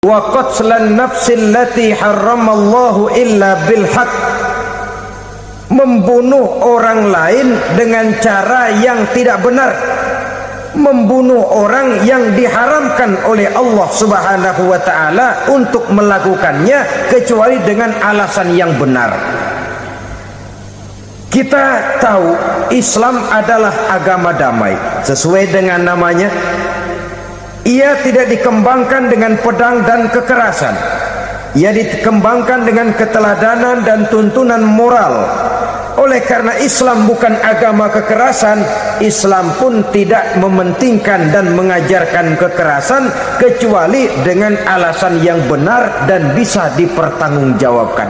wa qatlan nafsil lati harramallahu illa bil haq, membunuh orang lain dengan cara yang tidak benar, membunuh orang yang diharamkan oleh Allah Subhanahu wa taala untuk melakukannya kecuali dengan alasan yang benar. Kita tahu Islam adalah agama damai. Sesuai dengan namanya, ia tidak dikembangkan dengan pedang dan kekerasan. Ia dikembangkan dengan keteladanan dan tuntunan moral. Oleh karena Islam bukan agama kekerasan, Islam pun tidak mementingkan dan mengajarkan kekerasan kecuali dengan alasan yang benar dan bisa dipertanggungjawabkan.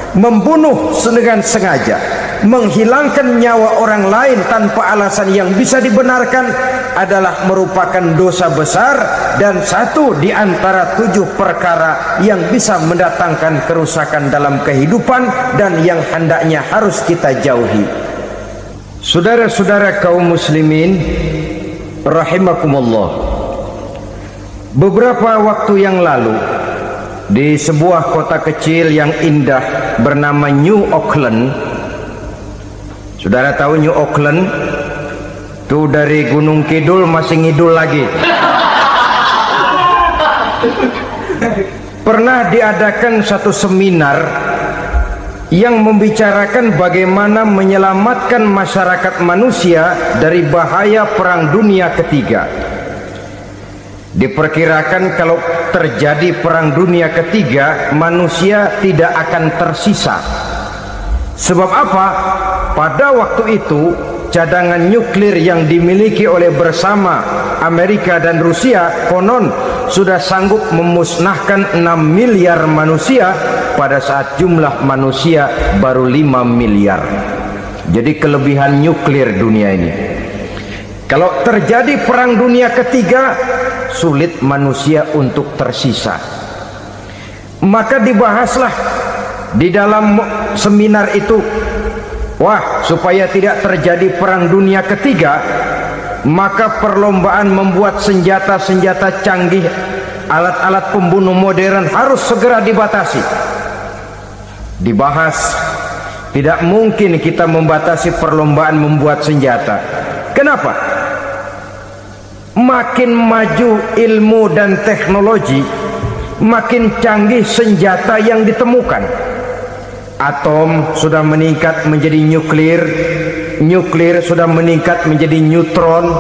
Membunuh dengan sengaja, menghilangkan nyawa orang lain tanpa alasan yang bisa dibenarkan adalah merupakan dosa besar dan satu di antara 7 perkara yang bisa mendatangkan kerusakan dalam kehidupan dan yang hendaknya harus kita jauhi. Saudara-saudara kaum muslimin rahimakumullah, beberapa waktu yang lalu di sebuah kota kecil yang indah bernama New Auckland. Saudara tahu New Auckland? Tuh dari Gunung Kidul masih ngidul lagi. Pernah diadakan satu seminar yang membicarakan bagaimana menyelamatkan masyarakat manusia dari bahaya Perang Dunia Ketiga. Diperkirakan kalau terjadi Perang Dunia Ketiga, manusia tidak akan tersisa. Sebab apa? Pada waktu itu cadangan nuklir yang dimiliki oleh bersama Amerika dan Rusia konon sudah sanggup memusnahkan 6 miliar manusia pada saat jumlah manusia baru 5 miliar. Jadi kelebihan nuklir dunia ini. Kalau terjadi Perang Dunia Ketiga, sulit manusia untuk tersisa. Maka dibahaslah di dalam seminar itu, wah, supaya tidak terjadi Perang Dunia Ketiga, maka perlombaan membuat senjata-senjata canggih, alat-alat pembunuh modern harus segera dibatasi. Dibahas, tidak mungkin kita membatasi perlombaan membuat senjata. Kenapa? Makin maju ilmu dan teknologi, makin canggih senjata yang ditemukan. Atom sudah meningkat menjadi nuklir, nuklir sudah meningkat menjadi neutron,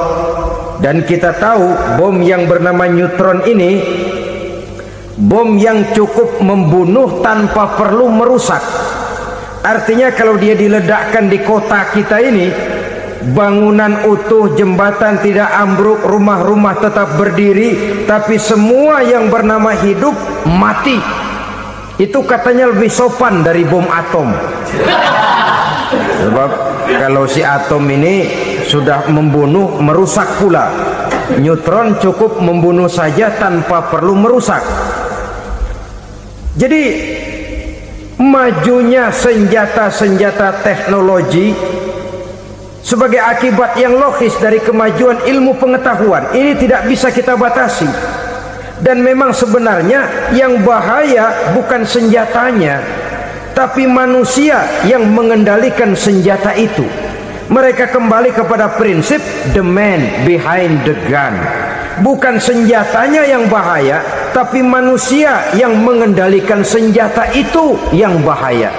dan kita tahu bom yang bernama neutron ini bom yang cukup membunuh tanpa perlu merusak. Artinya kalau dia diledakkan di kota kita ini, bangunan utuh, jembatan tidak ambruk, rumah-rumah tetap berdiri, tapi semua yang bernama hidup mati. Itu katanya lebih sopan dari bom atom. Sebab kalau si atom ini sudah membunuh, merusak pula. Neutron cukup membunuh saja tanpa perlu merusak. Jadi majunya senjata-senjata teknologi sebagai akibat yang logis dari kemajuan ilmu pengetahuan ini tidak bisa kita batasi. Dan memang sebenarnya yang bahaya bukan senjatanya, tapi manusia yang mengendalikan senjata itu. Mereka kembali kepada prinsip the man behind the gun. Bukan senjatanya yang bahaya, tapi manusia yang mengendalikan senjata itu yang bahaya.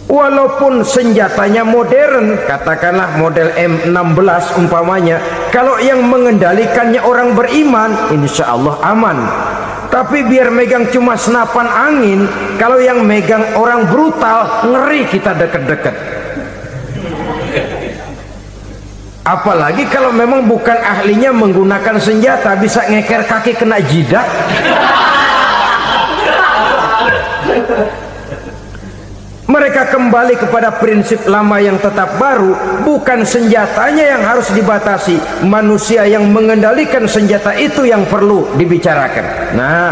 Walaupun senjatanya modern, katakanlah model M16 umpamanya, kalau yang mengendalikannya orang beriman, insya Allah aman. Tapi biar megang cuma senapan angin, kalau yang megang orang brutal, ngeri kita deket-deket. Apalagi kalau memang bukan ahlinya menggunakan senjata, bisa ngeker kaki kena jidat. Mereka kembali kepada prinsip lama yang tetap baru. Bukan senjatanya yang harus dibatasi, manusia yang mengendalikan senjata itu yang perlu dibicarakan. Nah,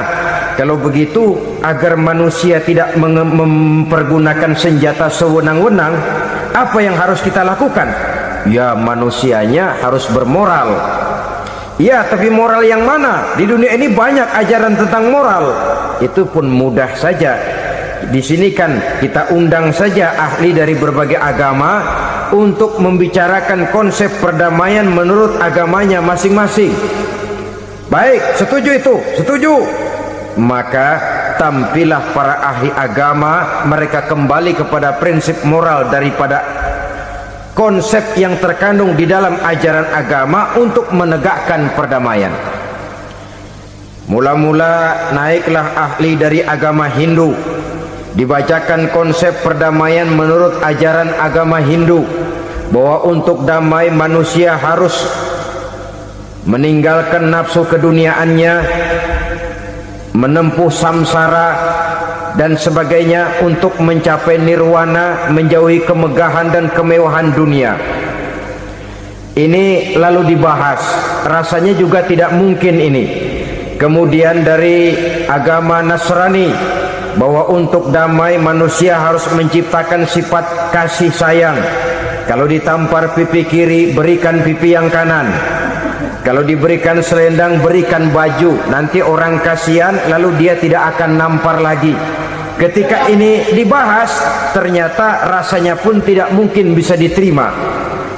kalau begitu, agar manusia tidak mempergunakan senjata sewenang-wenang, apa yang harus kita lakukan? Ya, manusianya harus bermoral. Ya, tapi moral yang mana? Di dunia ini banyak ajaran tentang moral. Itu pun mudah saja. Di sini kan kita undang saja ahli dari berbagai agama untuk membicarakan konsep perdamaian menurut agamanya masing-masing. Baik, setuju itu? Setuju. Maka tampillah para ahli agama, mereka kembali kepada prinsip moral daripada konsep yang terkandung di dalam ajaran agama untuk menegakkan perdamaian. Mula-mula naiklah ahli dari agama Hindu, dibacakan konsep perdamaian menurut ajaran agama Hindu, bahwa untuk damai manusia harus meninggalkan nafsu keduniaannya, menempuh samsara dan sebagainya untuk mencapai nirwana, menjauhi kemegahan dan kemewahan dunia. Ini lalu dibahas, rasanya juga tidak mungkin ini. Kemudian dari agama Nasrani, bahwa untuk damai manusia harus menciptakan sifat kasih sayang. Kalau ditampar pipi kiri, berikan pipi yang kanan. Kalau diberikan selendang, berikan baju. Nanti orang kasihan, lalu dia tidak akan nampar lagi. Ketika ini dibahas, ternyata rasanya pun tidak mungkin bisa diterima.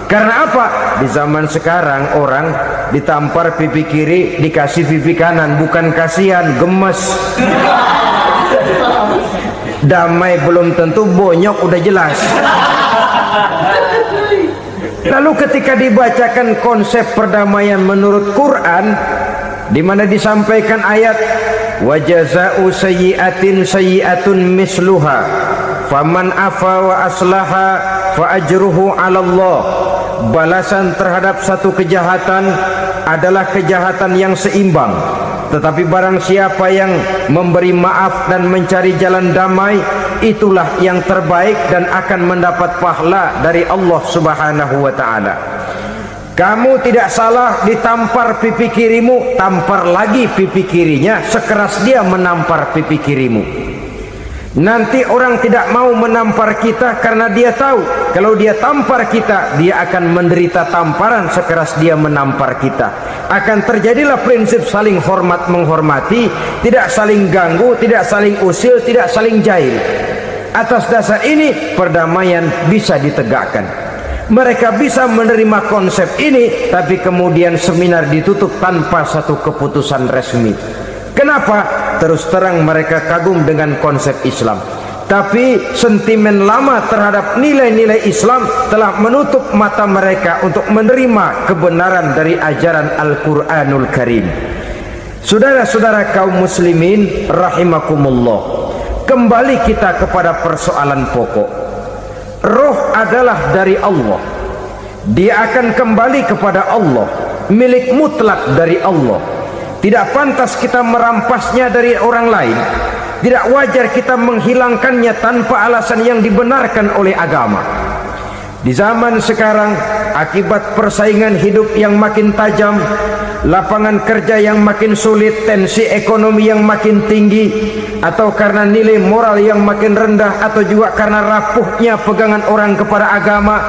Karena apa? Di zaman sekarang orang ditampar pipi kiri, dikasih pipi kanan. Bukan kasihan, gemes. Damai belum tentu, bonyok udah jelas. Lalu ketika dibacakan konsep perdamaian menurut Quran, di mana disampaikan ayat wa jazaa'u sayyi'atin sayyi'atun misluha faman afa wa aslaha fa ajruhu 'ala Allah. Balasan terhadap satu kejahatan adalah kejahatan yang seimbang, tetapi barang siapa yang memberi maaf dan mencari jalan damai, itulah yang terbaik dan akan mendapat pahala dari Allah Subhanahu wa ta'ala. Kamu tidak salah ditampar pipi kirimu, tampar lagi pipi kirinya sekeras dia menampar pipi kirimu. Nanti orang tidak mau menampar kita karena dia tahu kalau dia tampar kita, dia akan menderita tamparan sekeras dia menampar kita. Akan terjadilah prinsip saling hormat menghormati, tidak saling ganggu, tidak saling usil, tidak saling jahil. Atas dasar ini perdamaian bisa ditegakkan. Mereka bisa menerima konsep ini, tapi kemudian seminar ditutup tanpa satu keputusan resmi. Kenapa? Terus terang mereka kagum dengan konsep Islam, tapi sentimen lama terhadap nilai-nilai Islam telah menutup mata mereka untuk menerima kebenaran dari ajaran Al-Quranul Karim. Saudara-saudara kaum muslimin rahimakumullah, kembali kita kepada persoalan pokok. Roh adalah dari Allah, dia akan kembali kepada Allah, milik mutlak dari Allah. Tidak pantas kita merampasnya dari orang lain. Tidak wajar kita menghilangkannya tanpa alasan yang dibenarkan oleh agama. Di zaman sekarang, akibat persaingan hidup yang makin tajam, lapangan kerja yang makin sulit, tensi ekonomi yang makin tinggi, atau karena nilai moral yang makin rendah, atau juga karena rapuhnya pegangan orang kepada agama,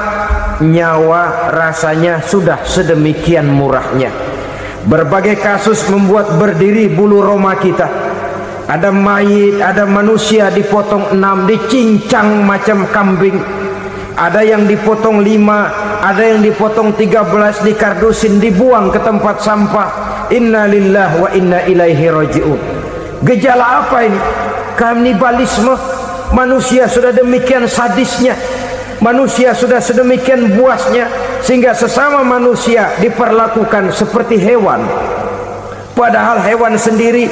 nyawa rasanya sudah sedemikian murahnya. Berbagai kasus membuat berdiri bulu roma kita. Ada mayit, ada manusia dipotong 6, dicincang macam kambing. Ada yang dipotong 5, ada yang dipotong 13, dikardusin, dibuang ke tempat sampah. Inna lillahi wa inna ilaihi raji'un. Gejala apa ini? Kanibalisme. Manusia sudah demikian sadisnya, manusia sudah sedemikian buasnya, sehingga sesama manusia diperlakukan seperti hewan. Padahal hewan sendiri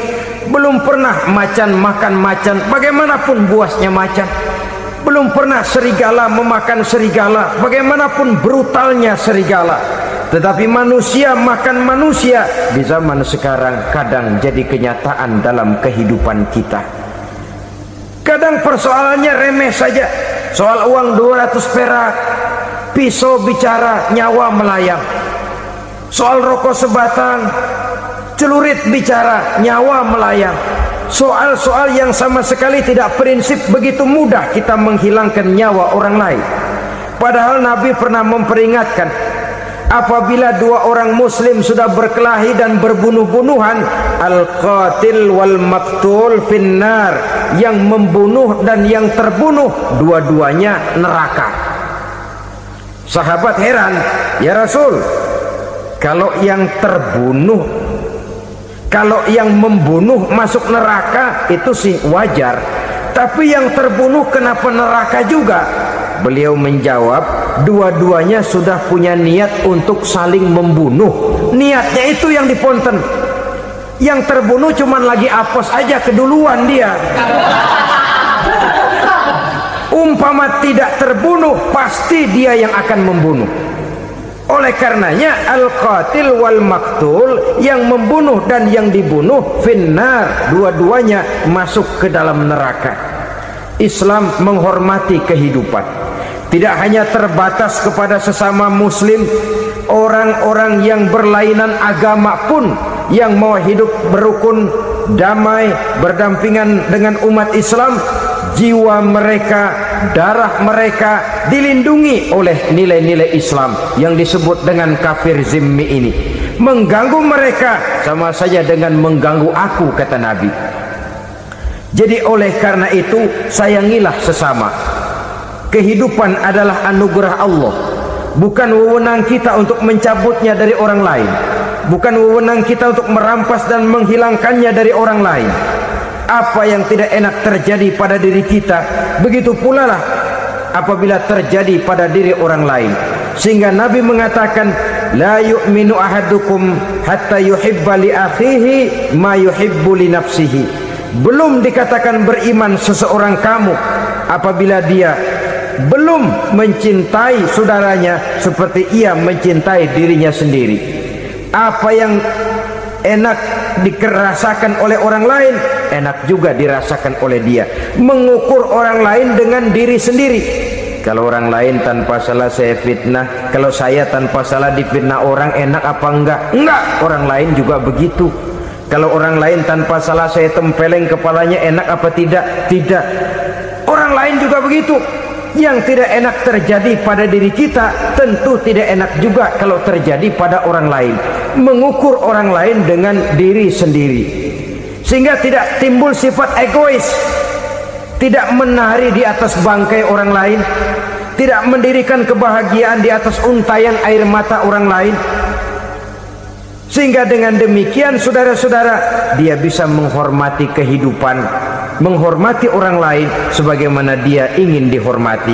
belum pernah macan makan macan, bagaimanapun buasnya macan. Belum pernah serigala memakan serigala, bagaimanapun brutalnya serigala. Tetapi manusia makan manusia di zaman sekarang kadang jadi kenyataan dalam kehidupan kita. Kadang persoalannya remeh saja, soal uang 200 perak, pisau bicara, nyawa melayang. Soal rokok sebatang, celurit bicara, nyawa melayang. Soal-soal yang sama sekali tidak prinsip, begitu mudah kita menghilangkan nyawa orang lain. Padahal Nabi pernah memperingatkan, apabila dua orang muslim sudah berkelahi dan berbunuh-bunuhan, al-qatil wal maktul finnar, yang membunuh dan yang terbunuh dua-duanya neraka. Sahabat heran, ya Rasul, kalau yang terbunuh, kalau yang membunuh masuk neraka itu sih wajar, tapi yang terbunuh kenapa neraka juga? Beliau menjawab, dua-duanya sudah punya niat untuk saling membunuh. Niatnya itu yang diponten. Yang terbunuh cuman lagi apos aja, keduluan dia. Umpama tidak terbunuh, pasti dia yang akan membunuh. Oleh karenanya al-qatil wal maktul, yang membunuh dan yang dibunuh finnar, dua-duanya masuk ke dalam neraka. Islam menghormati kehidupan, tidak hanya terbatas kepada sesama muslim, orang-orang yang berlainan agama pun yang mau hidup berukun, damai, berdampingan dengan umat Islam, jiwa mereka, darah mereka dilindungi oleh nilai-nilai Islam yang disebut dengan kafir zimmi ini. Mengganggu mereka sama saja dengan mengganggu aku, kata Nabi. Jadi oleh karena itu, sayangilah sesama. Kehidupan adalah anugerah Allah, bukan wewenang kita untuk mencabutnya dari orang lain, bukan wewenang kita untuk merampas dan menghilangkannya dari orang lain. Apa yang tidak enak terjadi pada diri kita, begitu pula lah apabila terjadi pada diri orang lain. Sehingga Nabi mengatakan, la yu'minu ahadukum hatta yuhibba li akhihi ma yuhibbu li nafsihi. Belum dikatakan beriman seseorang kamu apabila dia belum mencintai saudaranya seperti ia mencintai dirinya sendiri. Apa yang enak dirasakan oleh orang lain, enak juga dirasakan oleh dia. Mengukur orang lain dengan diri sendiri. Kalau orang lain tanpa salah saya fitnah, kalau saya tanpa salah difitnah orang, enak apa enggak? Enggak, orang lain juga begitu. Kalau orang lain tanpa salah saya tempeleng kepalanya, enak apa tidak? Tidak. Orang lain juga begitu. Yang tidak enak terjadi pada diri kita, tentu tidak enak juga kalau terjadi pada orang lain. Mengukur orang lain dengan diri sendiri, sehingga tidak timbul sifat egois, tidak menari di atas bangkai orang lain, tidak mendirikan kebahagiaan di atas untayan air mata orang lain. Sehingga dengan demikian, saudara-saudara, dia bisa menghormati kehidupan, menghormati orang lain sebagaimana dia ingin dihormati.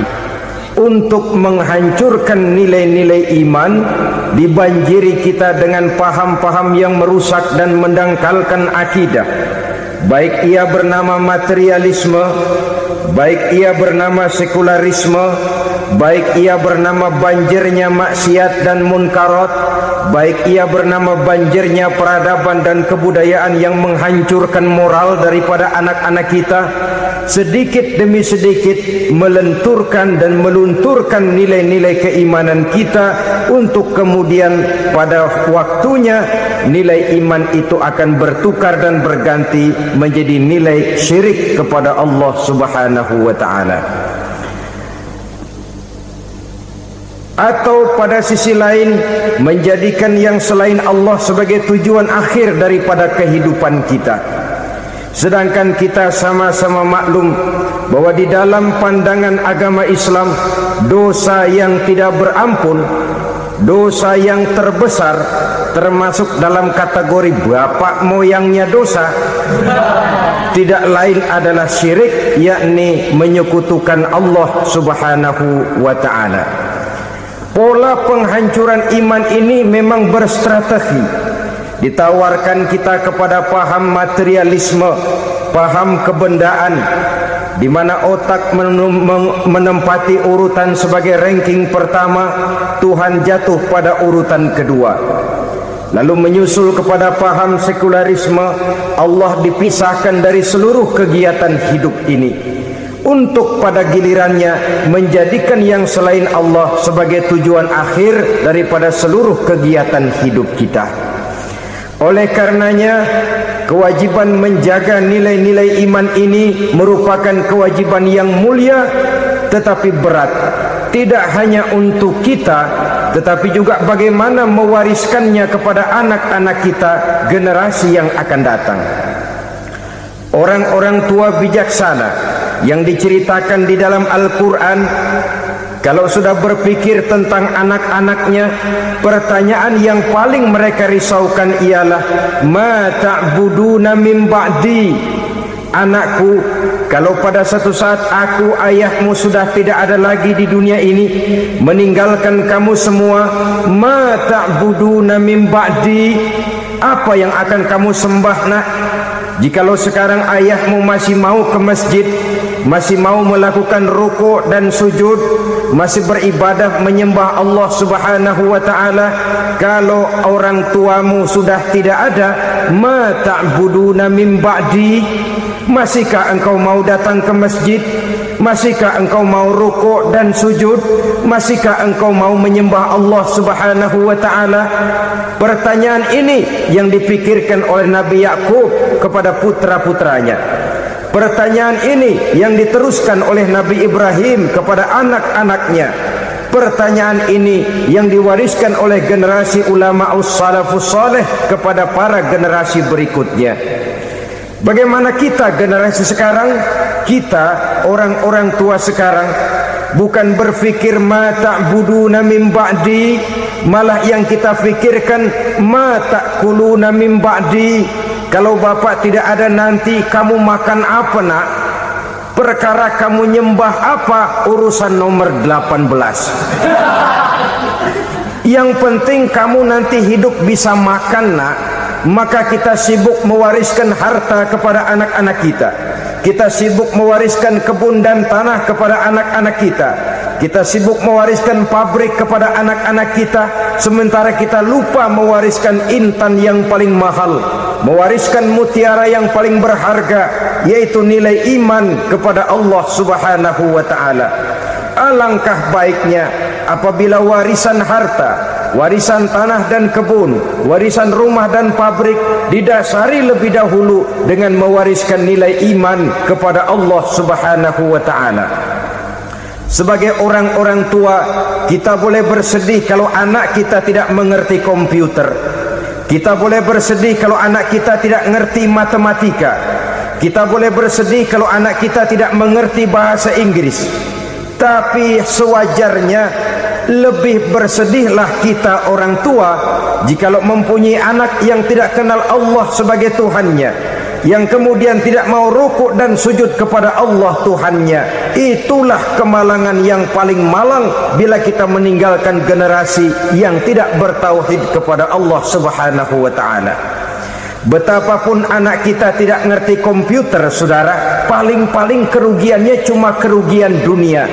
Untuk menghancurkan nilai-nilai iman, dibanjiri kita dengan paham-paham yang merusak dan mendangkalkan akidah, baik ia bernama materialisme, baik ia bernama sekularisme, baik ia bernama banjirnya maksiat dan munkarat, baik ia bernama banjirnya peradaban dan kebudayaan yang menghancurkan moral daripada anak-anak kita. Sedikit demi sedikit melenturkan dan melunturkan nilai-nilai keimanan kita, untuk kemudian pada waktunya nilai iman itu akan bertukar dan berganti menjadi nilai syirik kepada Allah Subhanahu wa ta'ala. Atau pada sisi lain, menjadikan yang selain Allah sebagai tujuan akhir daripada kehidupan kita. Sedangkan kita sama-sama maklum bahwa di dalam pandangan agama Islam, dosa yang tidak berampun, dosa yang terbesar, termasuk dalam kategori bapak moyangnya dosa, tidak lain adalah syirik, yakni menyekutukan Allah Subhanahu wa ta'ala. Pola penghancuran iman ini memang berstrategi. Ditawarkan kita kepada paham materialisme, paham kebendaan, di mana otak menempati urutan sebagai ranking pertama, Tuhan jatuh pada urutan kedua. Lalu menyusul kepada paham sekularisme, Allah dipisahkan dari seluruh kegiatan hidup ini, untuk pada gilirannya menjadikan yang selain Allah sebagai tujuan akhir daripada seluruh kegiatan hidup kita. Oleh karenanya, kewajiban menjaga nilai-nilai iman ini merupakan kewajiban yang mulia tetapi berat, tidak hanya untuk kita tetapi juga bagaimana mewariskannya kepada anak-anak kita, generasi yang akan datang. Orang-orang tua bijaksana yang diceritakan di dalam Al-Quran, kalau sudah berpikir tentang anak-anaknya, pertanyaan yang paling mereka risaukan ialah ma ta'buduna min ba'di. Anakku, kalau pada satu saat aku, ayahmu sudah tidak ada lagi di dunia ini, meninggalkan kamu semua, ma ta'buduna min ba'di, apa yang akan kamu sembah nak? Jikalau sekarang ayahmu masih mau ke masjid, masih mau melakukan rukuk dan sujud, masih beribadah menyembah Allah Subhanahu wa taala, kalau orang tuamu sudah tidak ada, ma ta'buduna min ba'di, masihkah engkau mau datang ke masjid? Masihkah engkau mau rukuk dan sujud? Masihkah engkau mau menyembah Allah Subhanahu wa taala? Pertanyaan ini yang dipikirkan oleh Nabi Yakub kepada putra-putranya. Pertanyaan ini yang diteruskan oleh Nabi Ibrahim kepada anak-anaknya. Pertanyaan ini yang diwariskan oleh generasi ulama salafus saleh kepada para generasi berikutnya. Bagaimana kita generasi sekarang? Kita orang-orang tua sekarang bukan berfikir ma ta'buduna min ba'di, malah yang kita fikirkan ma ta'kuluna min ba'di. Kalau bapak tidak ada nanti kamu makan apa nak? Perkara kamu nyembah apa? Urusan nomor 18. Yang penting kamu nanti hidup bisa makan nak. Maka kita sibuk mewariskan harta kepada anak-anak kita. Kita sibuk mewariskan kebun dan tanah kepada anak-anak kita. Kita sibuk mewariskan pabrik kepada anak-anak kita, sementara kita lupa mewariskan intan yang paling mahal, mewariskan mutiara yang paling berharga, yaitu nilai iman kepada Allah Subhanahu wa taala. Alangkah baiknya apabila warisan harta, warisan tanah dan kebun, warisan rumah dan pabrik didasari lebih dahulu dengan mewariskan nilai iman kepada Allah Subhanahu wa taala. Sebagai orang-orang tua, kita boleh bersedih kalau anak kita tidak mengerti komputer. Kita boleh bersedih kalau anak kita tidak mengerti matematika. Kita boleh bersedih kalau anak kita tidak mengerti bahasa Inggris. Tapi sewajarnya lebih bersedihlah kita orang tua jikalau mempunyai anak yang tidak kenal Allah sebagai Tuhannya, yang kemudian tidak mau rukuk dan sujud kepada Allah Tuhannya. Itulah kemalangan yang paling malang bila kita meninggalkan generasi yang tidak bertauhid kepada Allah Subhanahu wa taala. Betapapun anak kita tidak ngerti komputer, saudara, paling-paling kerugiannya cuma kerugian dunia.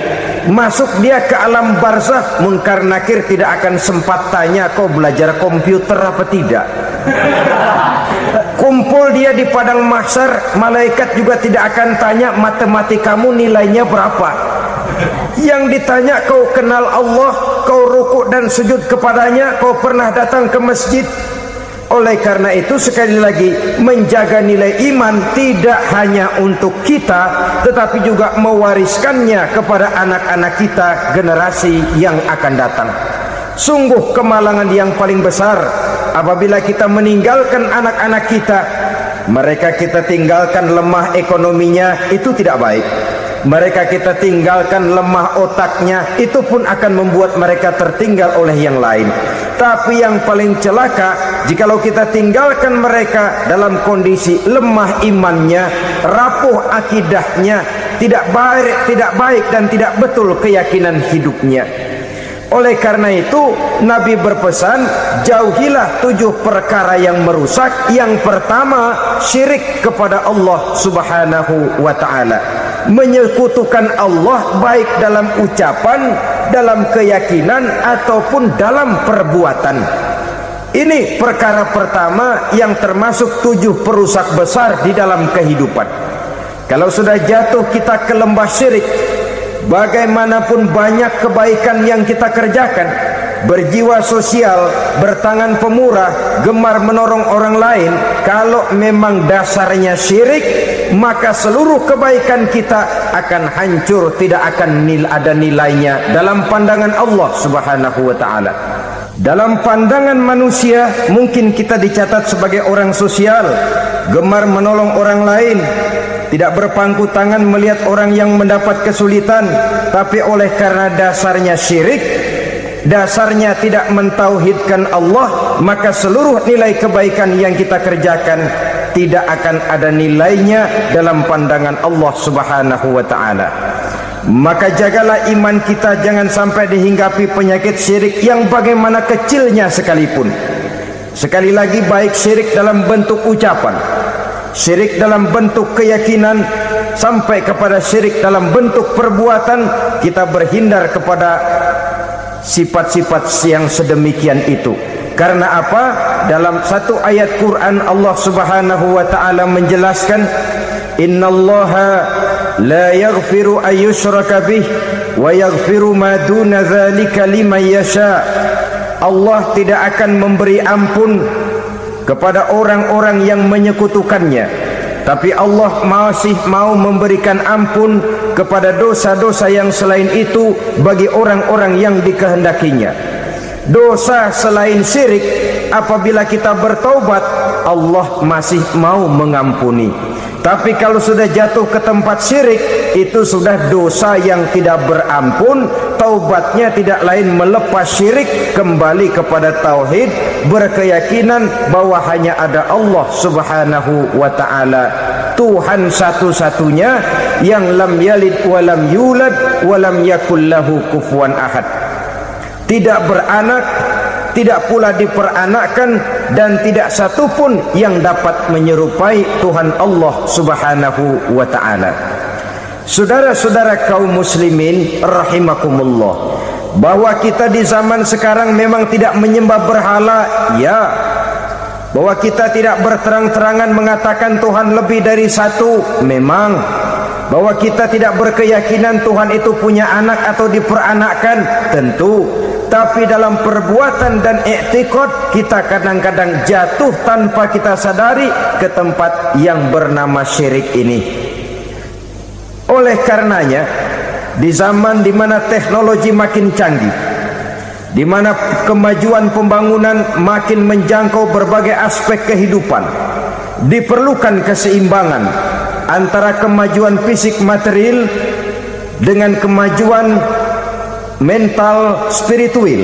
Masuk dia ke alam barzakh, Munkar Nakir tidak akan sempat tanya kau belajar komputer apa tidak. Kumpul dia di padang mahsyar, malaikat juga tidak akan tanya matematikamu nilainya berapa. Yang ditanya kau kenal Allah, kau rukuk dan sujud kepadanya, kau pernah datang ke masjid. Oleh karena itu sekali lagi, menjaga nilai iman tidak hanya untuk kita, tetapi juga mewariskannya kepada anak-anak kita, generasi yang akan datang. Sungguh kemalangan yang paling besar apabila kita meninggalkan anak-anak kita. Mereka kita tinggalkan lemah ekonominya, itu tidak baik. Mereka kita tinggalkan lemah otaknya, itu pun akan membuat mereka tertinggal oleh yang lain. Tapi yang paling celaka jikalau kita tinggalkan mereka dalam kondisi lemah imannya, rapuh akidahnya, tidak baik dan tidak betul keyakinan hidupnya. Oleh karena itu Nabi berpesan, jauhilah 7 perkara yang merusak. Yang pertama, syirik kepada Allah Subhanahu wa taala. Menyekutukan Allah baik dalam ucapan, dalam keyakinan ataupun dalam perbuatan. Ini perkara pertama yang termasuk 7 perusak besar di dalam kehidupan. Kalau sudah jatuh kita ke lembah syirik, bagaimanapun banyak kebaikan yang kita kerjakan, berjiwa sosial, bertangan pemurah, gemar menolong orang lain, kalau memang dasarnya syirik, maka seluruh kebaikan kita akan hancur, tidak akan ada nilainya dalam pandangan Allah Subhanahu wa taala. Dalam pandangan manusia mungkin kita dicatat sebagai orang sosial, gemar menolong orang lain, tidak berpangku tangan melihat orang yang mendapat kesulitan. Tapi oleh karena dasarnya syirik, dasarnya tidak mentauhidkan Allah, maka seluruh nilai kebaikan yang kita kerjakan tidak akan ada nilainya dalam pandangan Allah Subhanahu wa ta'ala. Maka jagalah iman kita jangan sampai dihinggapi penyakit syirik yang bagaimana kecilnya sekalipun. Sekali lagi, baik syirik dalam bentuk ucapan, syirik dalam bentuk keyakinan, sampai kepada syirik dalam bentuk perbuatan, kita berhindar kepada sifat-sifat yang sedemikian itu. Karena apa? Dalam satu ayat Quran Allah Subhanahu wa ta'ala menjelaskan, innallaha la yaghfiru ayyushraka bih wa yaghfiru ma duna dzalika liman yasha. Allah tidak akan memberi ampun kepada orang-orang yang menyekutukannya, tapi Allah masih mau memberikan ampun kepada dosa-dosa yang selain itu bagi orang-orang yang dikehendakinya. Dosa selain syirik, apabila kita bertaubat, Allah masih mau mengampuni. Tapi kalau sudah jatuh ke tempat syirik, itu sudah dosa yang tidak berampun. Taubatnya tidak lain melepas syirik, kembali kepada tauhid, berkeyakinan bahwa hanya ada Allah Subhanahu wa ta'ala, Tuhan satu-satunya yang lam yalid walam yulad walam yakul lahu kufuwan ahad. Tidak beranak, tidak pula diperanakkan, dan tidak satupun yang dapat menyerupai Tuhan Allah Subhanahu wa ta'ala. Saudara-saudara kaum muslimin rahimakumullah, bahwa kita di zaman sekarang memang tidak menyembah berhala, ya. Bahwa kita tidak berterang-terangan mengatakan Tuhan lebih dari satu, memang. Bahwa kita tidak berkeyakinan Tuhan itu punya anak atau diperanakkan, tentu. Tapi dalam perbuatan dan i'tiqad, kita kadang-kadang jatuh tanpa kita sadari ke tempat yang bernama syirik ini. Oleh karenanya, di zaman di mana teknologi makin canggih, di mana kemajuan pembangunan makin menjangkau berbagai aspek kehidupan, diperlukan keseimbangan antara kemajuan fisik material dengan kemajuan mental spiritual.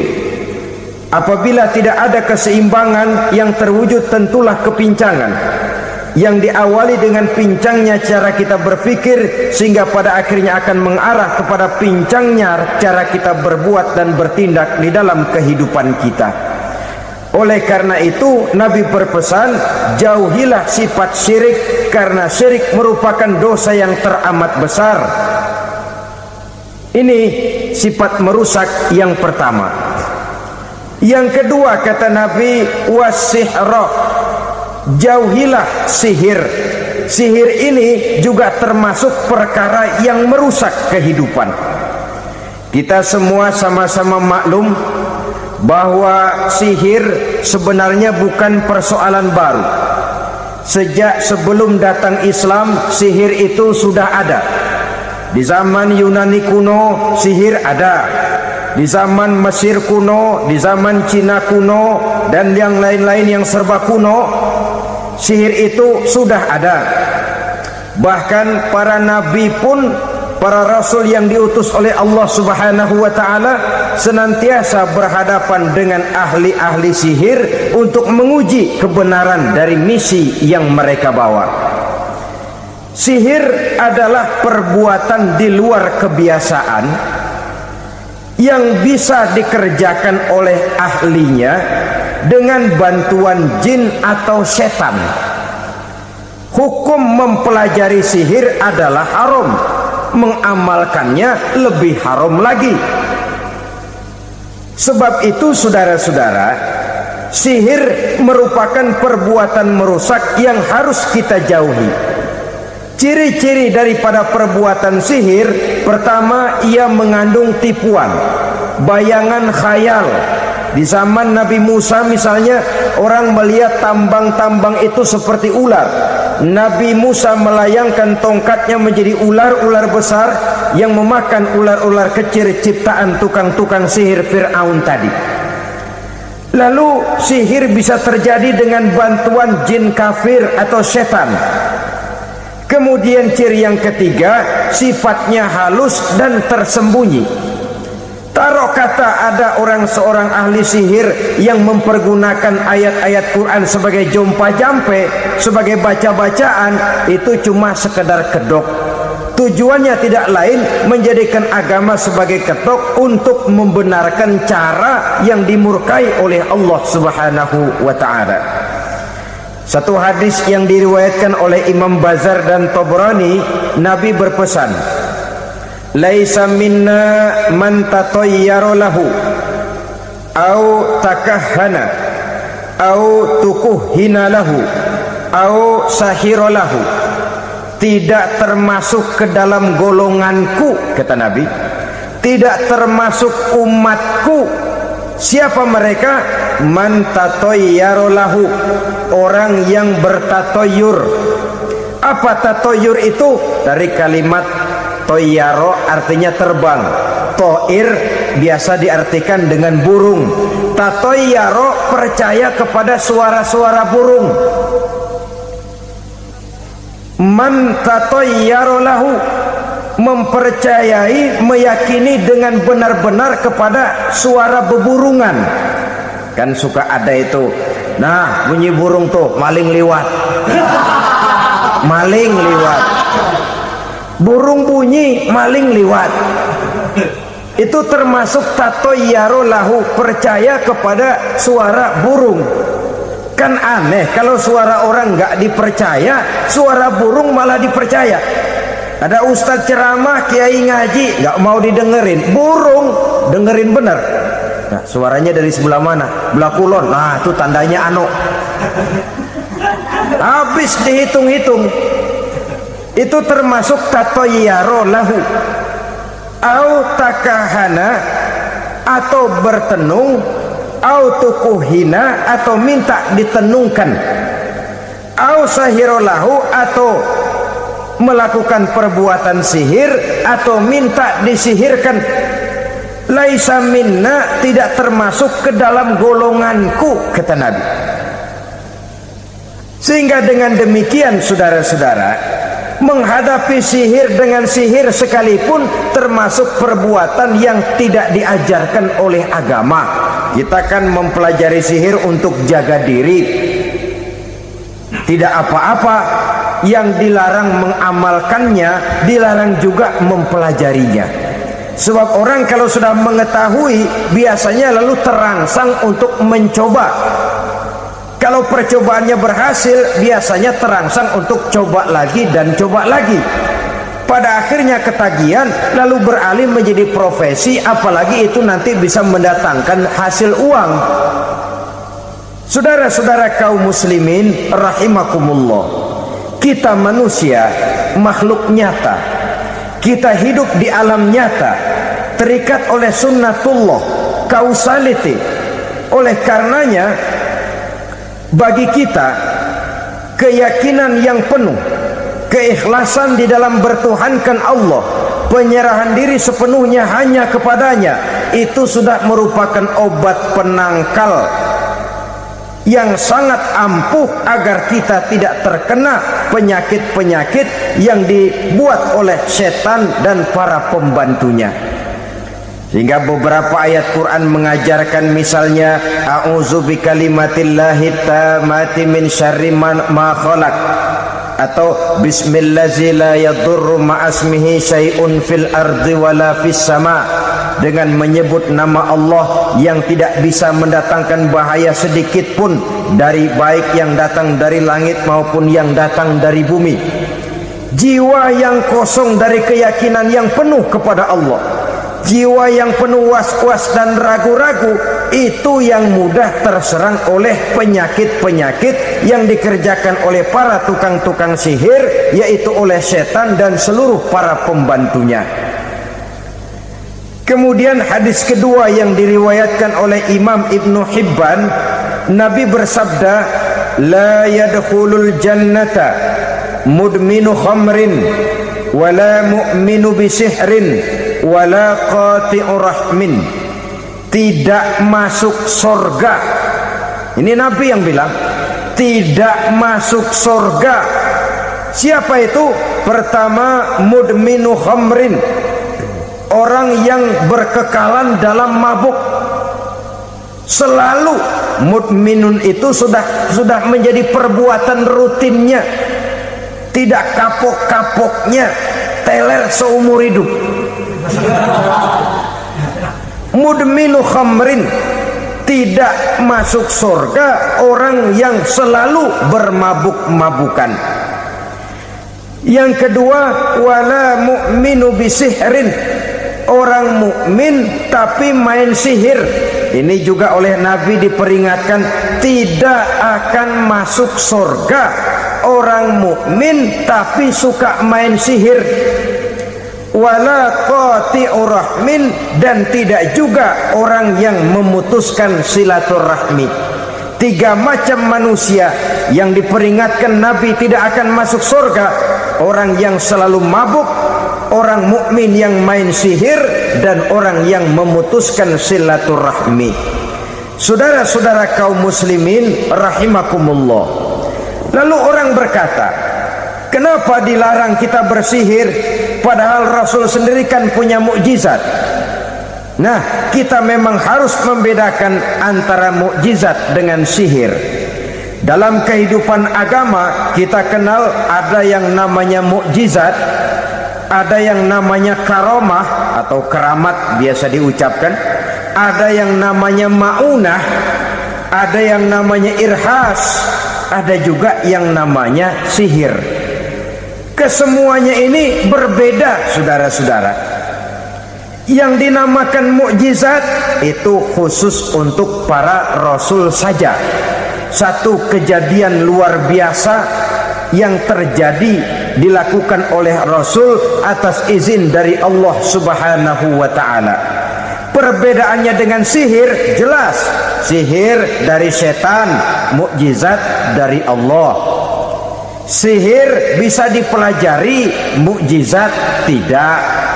Apabila tidak ada keseimbangan yang terwujud, tentulah kepincangan yang diawali dengan pincangnya cara kita berpikir, sehingga pada akhirnya akan mengarah kepada pincangnya cara kita berbuat dan bertindak di dalam kehidupan kita. Oleh karena itu Nabi berpesan, jauhilah sifat syirik, karena syirik merupakan dosa yang teramat besar. Ini sifat merusak yang pertama. Yang kedua, kata Nabi, wasihra, jauhilah sihir. Sihir ini juga termasuk perkara yang merusak kehidupan. Kita semua sama-sama maklum bahwa sihir sebenarnya bukan persoalan baru. Sejak sebelum datang Islam, sihir itu sudah ada. Di zaman Yunani kuno, sihir ada. Di zaman Mesir kuno, di zaman Cina kuno, dan yang lain-lain yang serba kuno, sihir itu sudah ada. Bahkan para nabi pun, para rasul yang diutus oleh Allah Subhanahu wa ta'ala, senantiasa berhadapan dengan ahli-ahli sihir untuk menguji kebenaran dari misi yang mereka bawa. Sihir adalah perbuatan di luar kebiasaan yang bisa dikerjakan oleh ahlinya dengan bantuan jin atau setan. Hukum mempelajari sihir adalah haram, mengamalkannya lebih haram lagi. Sebab itu saudara-saudara, sihir merupakan perbuatan merusak yang harus kita jauhi. Ciri-ciri daripada perbuatan sihir, pertama, ia mengandung tipuan, bayangan khayal. Di zaman Nabi Musa misalnya, orang melihat tambang-tambang itu seperti ular. Nabi Musa melayangkan tongkatnya menjadi ular-ular besar yang memakan ular-ular kecil ciptaan tukang-tukang sihir Fir'aun tadi. Lalu sihir bisa terjadi dengan bantuan jin kafir atau setan. Kemudian ciri yang ketiga, sifatnya halus dan tersembunyi. Taruh kata ada seorang ahli sihir yang mempergunakan ayat-ayat Quran sebagai jompa jampe, sebagai baca-bacaan, itu cuma sekedar kedok. Tujuannya tidak lain menjadikan agama sebagai ketok untuk membenarkan cara yang dimurkai oleh Allah Subhanahu wa ta'ala. Satu hadis yang diriwayatkan oleh Imam Bazar dan Tabrani, Nabi berpesan, "Laisa minna man tatayyara lahu au takahhana au tukuhina lahu au sahira lahu." Tidak termasuk ke dalam golonganku, kata Nabi. Tidak termasuk umatku. Siapa mereka? Man tatayyara lahu, orang yang bertatoyur. Apa tatoyur itu? Dari kalimat toyaro, artinya terbang. Toir biasa diartikan dengan burung. Tatoyaro percaya kepada suara-suara burung. Man tatayyara lahu, mempercayai, meyakini dengan benar-benar kepada suara beburungan. Kan suka ada itu, nah bunyi burung tuh, maling liwat. Maling liwat, burung bunyi, maling liwat. Itu termasuk tatayyara lahu, percaya kepada suara burung. Kan aneh kalau suara orang nggak dipercaya, suara burung malah dipercaya. Ada ustadz ceramah, kiai ngaji, nggak mau didengerin, burung dengerin bener. Nah, suaranya dari sebelah mana? Belah kulon. Nah, itu tandanya ano. Habis dihitung-hitung. Itu termasuk tatayyara lahu. Au takahana, atau bertenung, au tukuhina, atau minta ditenungkan, au sahirolahu, atau melakukan perbuatan sihir, atau minta disihirkan. Laisa minna, tidak termasuk ke dalam golonganku, kata Nabi. Sehingga dengan demikian saudara-saudara, menghadapi sihir dengan sihir sekalipun termasuk perbuatan yang tidak diajarkan oleh agama. Kita kan mempelajari sihir untuk jaga diri, tidak apa-apa. Yang dilarang mengamalkannya, dilarang juga mempelajarinya. Sebab orang kalau sudah mengetahui, biasanya lalu terangsang untuk mencoba. Kalau percobaannya berhasil, biasanya terangsang untuk coba lagi dan coba lagi. Pada akhirnya ketagihan, lalu beralih menjadi profesi, apalagi itu nanti bisa mendatangkan hasil uang. Saudara-saudara kaum muslimin rahimakumullah, kita manusia makhluk nyata. Kita hidup di alam nyata, terikat oleh sunnatullah, causality. Oleh karenanya, bagi kita keyakinan yang penuh, keikhlasan di dalam bertuhankan Allah, penyerahan diri sepenuhnya hanya kepadanya, itu sudah merupakan obat penangkal yang sangat ampuh agar kita tidak terkena penyakit-penyakit yang dibuat oleh setan dan para pembantunya. Sehingga beberapa ayat Quran mengajarkan, misalnya a'udzu bikalimatillahi tammati min syarri ma khalaq, atau bismillazi la yadurru ma'asmihi syai'un fil ardi wala fis sama, dengan menyebut nama Allah yang tidak bisa mendatangkan bahaya sedikit pun, dari baik yang datang dari langit maupun yang datang dari bumi. Jiwa yang kosong dari keyakinan yang penuh kepada Allah, jiwa yang penuh was-was dan ragu-ragu, itu yang mudah terserang oleh penyakit-penyakit yang dikerjakan oleh para tukang-tukang sihir, yaitu oleh setan dan seluruh para pembantunya. Kemudian hadis kedua yang diriwayatkan oleh Imam Ibnu Hibban, Nabi bersabda, la yadkhulul jannata mudminu khamrin wala mu'minu bisihrin wala qati'u rahmin. Tidak masuk surga Ini Nabi yang bilang, tidak masuk surga. Siapa itu? Pertama, mudminu khamrin, orang yang berkekalan dalam mabuk. Selalu mudminun itu sudah menjadi perbuatan rutinnya, tidak kapok-kapoknya, teler seumur hidup. Mudminu khamrin, tidak masuk surga orang yang selalu bermabuk-mabukan. Yang kedua, wala mu'minu bisihrin, orang mukmin tapi main sihir. Ini juga oleh Nabi diperingatkan, tidak akan masuk surga orang mukmin tapi suka main sihir. Wala qati'ur rahmin, dan tidak juga orang yang memutuskan silaturahmi. 3 macam manusia yang diperingatkan Nabi tidak akan masuk surga: orang yang selalu mabuk, orang mukmin yang main sihir, dan orang yang memutuskan silaturahmi. Saudara-saudara kaum muslimin rahimakumullah. Lalu orang berkata, kenapa dilarang kita bersihir padahal Rasul sendiri kan punya mukjizat? Nah, kita memang harus membedakan antara mukjizat dengan sihir. Dalam kehidupan agama kita kenal ada yang namanya mukjizat, ada yang namanya karomah atau keramat biasa diucapkan, ada yang namanya maunah, ada yang namanya irhas, ada juga yang namanya sihir. Kesemuanya ini berbeda, saudara-saudara. Yang dinamakan mukjizat itu khusus untuk para rasul saja. Satu kejadian luar biasa yang terjadi dilakukan oleh Rasul atas izin dari Allah Subhanahu wa ta'ala. Perbedaannya dengan sihir jelas. Sihir dari setan, mukjizat dari Allah. Sihir bisa dipelajari, mukjizat tidak.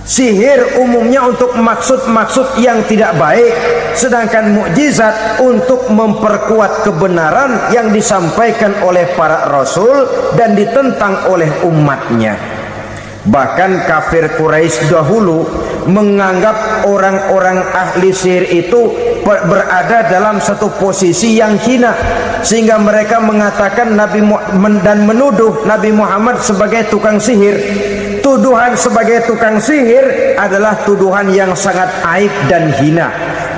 Sihir umumnya untuk maksud-maksud yang tidak baik, sedangkan mukjizat untuk memperkuat kebenaran yang disampaikan oleh para rasul dan ditentang oleh umatnya. Bahkan kafir Quraisy dahulu menganggap orang-orang ahli sihir itu berada dalam satu posisi yang hina, sehingga mereka mengatakan Nabi Muhammad dan menuduh Nabi Muhammad sebagai tukang sihir. Tuduhan sebagai tukang sihir adalah tuduhan yang sangat aib dan hina.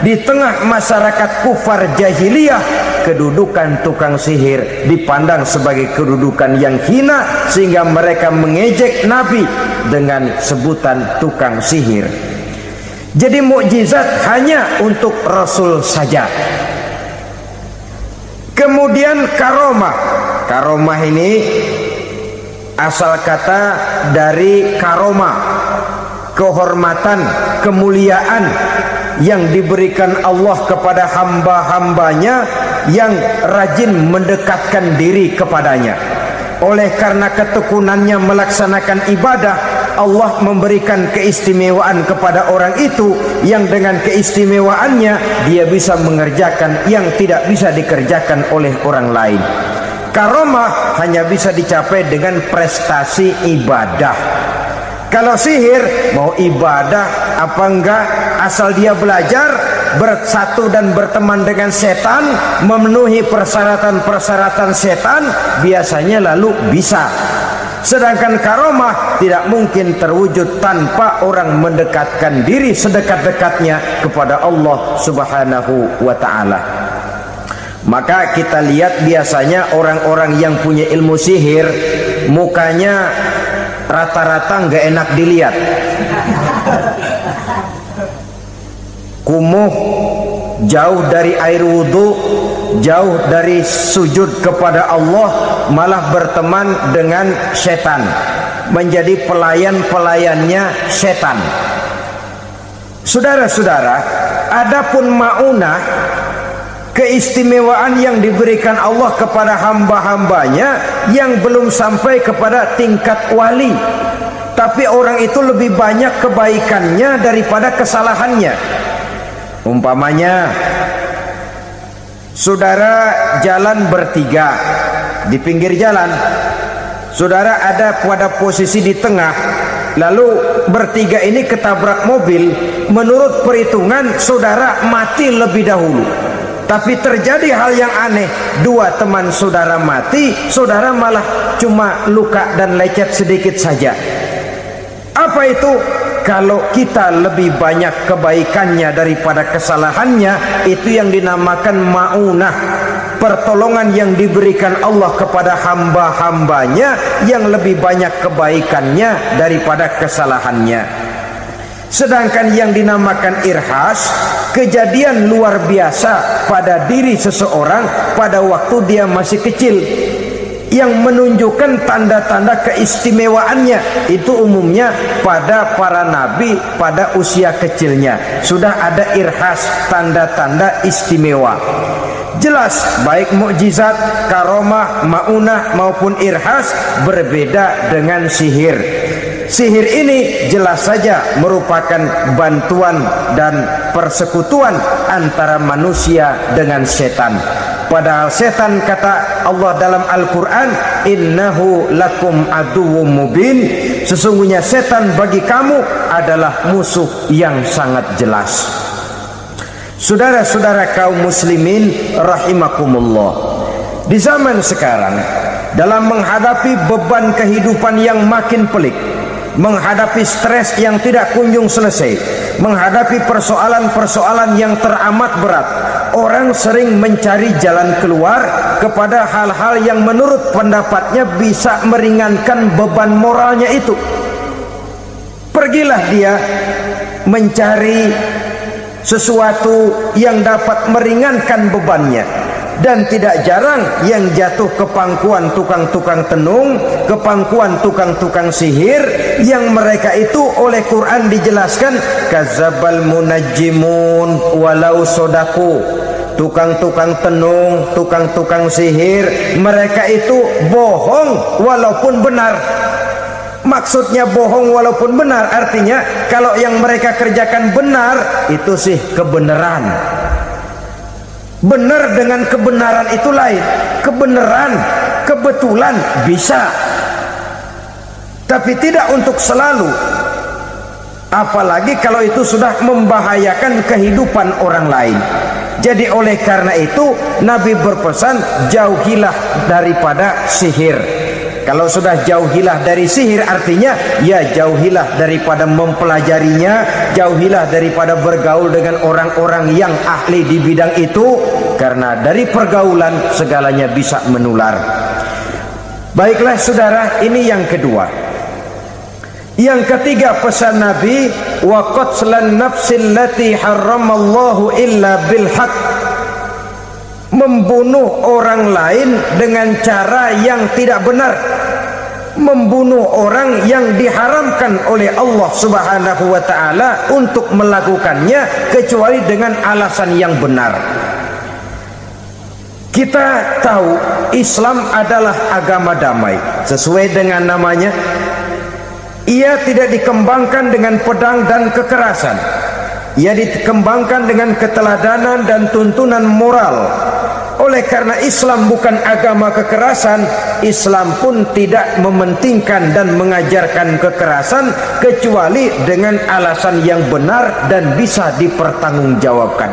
Di tengah masyarakat kufar jahiliyah, kedudukan tukang sihir dipandang sebagai kedudukan yang hina, sehingga mereka mengejek Nabi dengan sebutan tukang sihir. Jadi mukjizat hanya untuk Rasul saja. Kemudian karomah. Karomah ini asal kata dari karoma, kehormatan, kemuliaan yang diberikan Allah kepada hamba-hambanya yang rajin mendekatkan diri kepadanya. Oleh karena ketekunannya melaksanakan ibadah, Allah memberikan keistimewaan kepada orang itu, yang dengan keistimewaannya dia bisa mengerjakan yang tidak bisa dikerjakan oleh orang lain. Karomah hanya bisa dicapai dengan prestasi ibadah. Kalau sihir mau ibadah apa enggak, asal dia belajar, bersatu dan berteman dengan setan, memenuhi persyaratan-persyaratan setan, biasanya lalu bisa. Sedangkan karomah tidak mungkin terwujud tanpa orang mendekatkan diri sedekat-dekatnya kepada Allah Subhanahu wa ta'ala. Maka kita lihat biasanya orang-orang yang punya ilmu sihir, mukanya rata-rata nggak enak dilihat. Kumuh, jauh dari air wudhu, jauh dari sujud kepada Allah, malah berteman dengan setan, menjadi pelayan-pelayannya setan. Saudara-saudara, adapun maunah, keistimewaan yang diberikan Allah kepada hamba-hambanya yang belum sampai kepada tingkat wali, tapi orang itu lebih banyak kebaikannya daripada kesalahannya. Umpamanya Saudara jalan bertiga di pinggir jalan, saudara ada pada posisi di tengah, lalu bertiga ini ketabrak mobil. Menurut perhitungan saudara mati lebih dahulu, tapi terjadi hal yang aneh, dua teman saudara mati, saudara malah cuma luka dan lecet sedikit saja. Apa itu? Kalau kita lebih banyak kebaikannya daripada kesalahannya, itu yang dinamakan ma'unah, pertolongan yang diberikan Allah kepada hamba-hambanya yang lebih banyak kebaikannya daripada kesalahannya. Sedangkan yang dinamakan irhas, kejadian luar biasa pada diri seseorang pada waktu dia masih kecil, yang menunjukkan tanda-tanda keistimewaannya. Itu umumnya pada para nabi pada usia kecilnya sudah ada irhas, tanda-tanda istimewa. Jelas baik mukjizat, karomah, maunah maupun irhas berbeda dengan sihir. Sihir ini jelas saja merupakan bantuan dan persekutuan antara manusia dengan setan. Padahal setan, kata Allah dalam Al-Quran, innahu lakum aduwwum mubin, sesungguhnya setan bagi kamu adalah musuh yang sangat jelas. Saudara-saudara kaum muslimin rahimakumullah, di zaman sekarang dalam menghadapi beban kehidupan yang makin pelik, menghadapi stres yang tidak kunjung selesai, menghadapi persoalan-persoalan yang teramat berat, orang sering mencari jalan keluar kepada hal-hal yang menurut pendapatnya bisa meringankan beban moralnya itu. Pergilah dia mencari sesuatu yang dapat meringankan bebannya. Dan tidak jarang yang jatuh ke pangkuan tukang-tukang tenung, ke pangkuan tukang-tukang sihir, yang mereka itu oleh Quran dijelaskan kadzabal munajjimun walau sodaku. Tukang-tukang tenung, tukang-tukang sihir, mereka itu bohong walaupun benar. Maksudnya bohong walaupun benar, artinya kalau yang mereka kerjakan benar, itu sih kebenaran. Benar dengan kebenaran itu lain. Kebenaran, kebetulan bisa, tapi tidak untuk selalu. Apalagi kalau itu sudah membahayakan kehidupan orang lain. Jadi oleh karena itu Nabi berpesan, jauhilah daripada sihir. Kalau sudah jauhilah dari sihir, artinya ya jauhilah daripada mempelajarinya, jauhilah daripada bergaul dengan orang-orang yang ahli di bidang itu, karena dari pergaulan segalanya bisa menular. Baiklah saudara, ini yang kedua. Yang ketiga pesan Nabi, wa qatlan nafsil lati harramallahu illa bil haq, membunuh orang lain dengan cara yang tidak benar, membunuh orang yang diharamkan oleh Allah Subhanahu wa taala untuk melakukannya kecuali dengan alasan yang benar. Kita tahu Islam adalah agama damai, sesuai dengan namanya. Ia tidak dikembangkan dengan pedang dan kekerasan. Ia dikembangkan dengan keteladanan dan tuntunan moral. Oleh karena Islam bukan agama kekerasan, Islam pun tidak mementingkan dan mengajarkan kekerasan kecuali dengan alasan yang benar dan bisa dipertanggungjawabkan.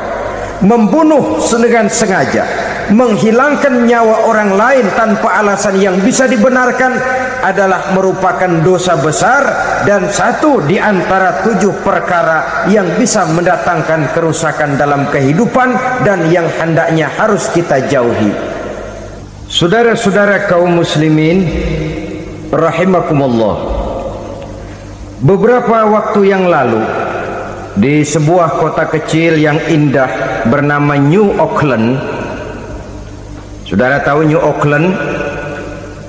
Membunuh dengan sengaja, menghilangkan nyawa orang lain tanpa alasan yang bisa dibenarkan adalah merupakan dosa besar dan satu di antara 7 perkara yang bisa mendatangkan kerusakan dalam kehidupan dan yang hendaknya harus kita jauhi. Saudara-saudara kaum muslimin rahimakumullah, beberapa waktu yang lalu di sebuah kota kecil yang indah bernama New Auckland. Saudara tahu New Auckland?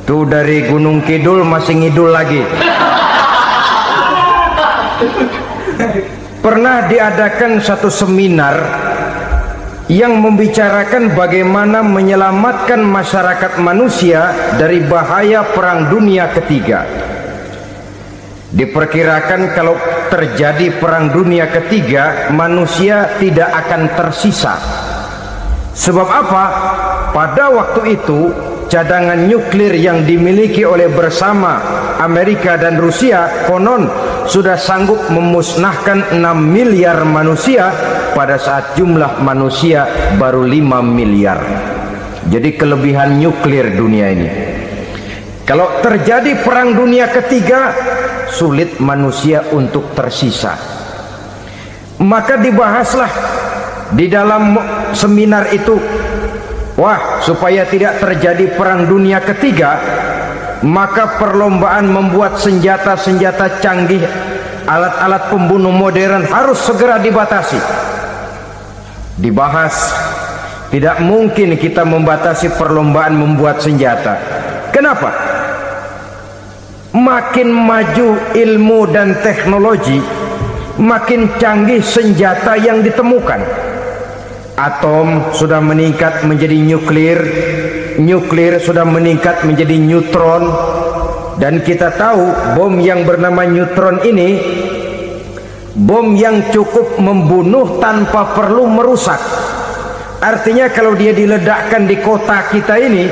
Tuh dari Gunung Kidul masih ngidul lagi. Pernah diadakan satu seminar yang membicarakan bagaimana menyelamatkan masyarakat manusia dari bahaya Perang Dunia Ketiga. Diperkirakan kalau terjadi Perang Dunia Ketiga, manusia tidak akan tersisa. Sebab apa? Pada waktu itu cadangan nuklir yang dimiliki oleh bersama Amerika dan Rusia konon sudah sanggup memusnahkan 6 miliar manusia pada saat jumlah manusia baru 5 miliar. Jadi kelebihan nuklir dunia ini. Kalau terjadi perang dunia ketiga, sulit manusia untuk tersisa. Maka dibahaslah di dalam seminar itu, wah, supaya tidak terjadi perang dunia ketiga, maka perlombaan membuat senjata-senjata canggih, alat-alat pembunuh modern harus segera dibatasi. Dibahas, tidak mungkin kita membatasi perlombaan membuat senjata. Kenapa? Makin maju ilmu dan teknologi, makin canggih senjata yang ditemukan. Atom sudah meningkat menjadi nuklir, nuklir sudah meningkat menjadi neutron, dan kita tahu bom yang bernama neutron ini bom yang cukup membunuh tanpa perlu merusak. Artinya kalau dia diledakkan di kota kita ini,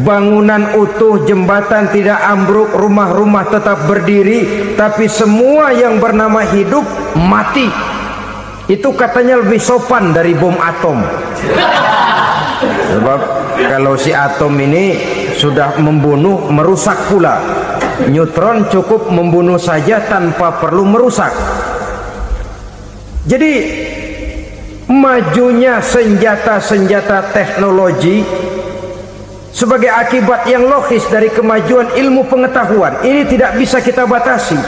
bangunan utuh, jembatan tidak ambruk, rumah-rumah tetap berdiri, tapi semua yang bernama hidup mati. Itu katanya lebih sopan dari bom atom. Sebab kalau si atom ini sudah membunuh, merusak pula. Neutron cukup membunuh saja tanpa perlu merusak. Jadi majunya senjata-senjata teknologi sebagai akibat yang logis dari kemajuan ilmu pengetahuan ini tidak bisa kita batasi.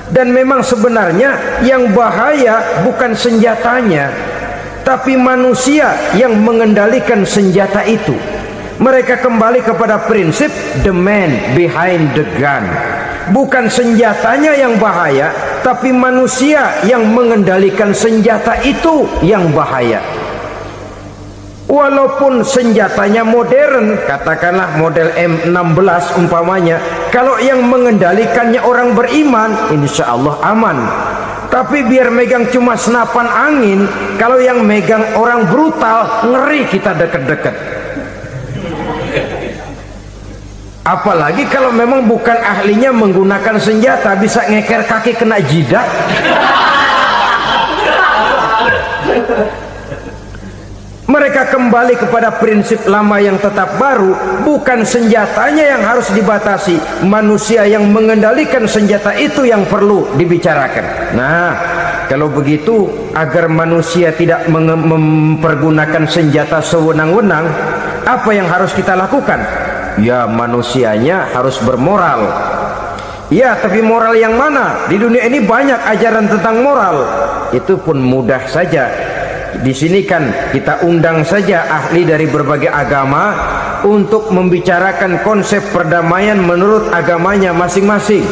Dan memang sebenarnya yang bahaya bukan senjatanya, tapi manusia yang mengendalikan senjata itu. Mereka kembali kepada prinsip the man behind the gun. Bukan senjatanya yang bahaya, tapi manusia yang mengendalikan senjata itu yang bahaya. Walaupun senjatanya modern, katakanlah model M16 umpamanya, kalau yang mengendalikannya orang beriman, insya Allah aman. Tapi biar megang cuma senapan angin, kalau yang megang orang brutal, ngeri kita deket-deket. Apalagi kalau memang bukan ahlinya menggunakan senjata, bisa ngeker kaki kena jidat. Mereka kembali kepada prinsip lama yang tetap baru. Bukan senjatanya yang harus dibatasi, manusia yang mengendalikan senjata itu yang perlu dibicarakan. Nah, kalau begitu, agar manusia tidak mempergunakan senjata sewenang-wenang, apa yang harus kita lakukan? Ya, manusianya harus bermoral. Ya, tapi moral yang mana? Di dunia ini banyak ajaran tentang moral. Itu pun mudah saja. Di sini kan kita undang saja ahli dari berbagai agama untuk membicarakan konsep perdamaian menurut agamanya masing-masing.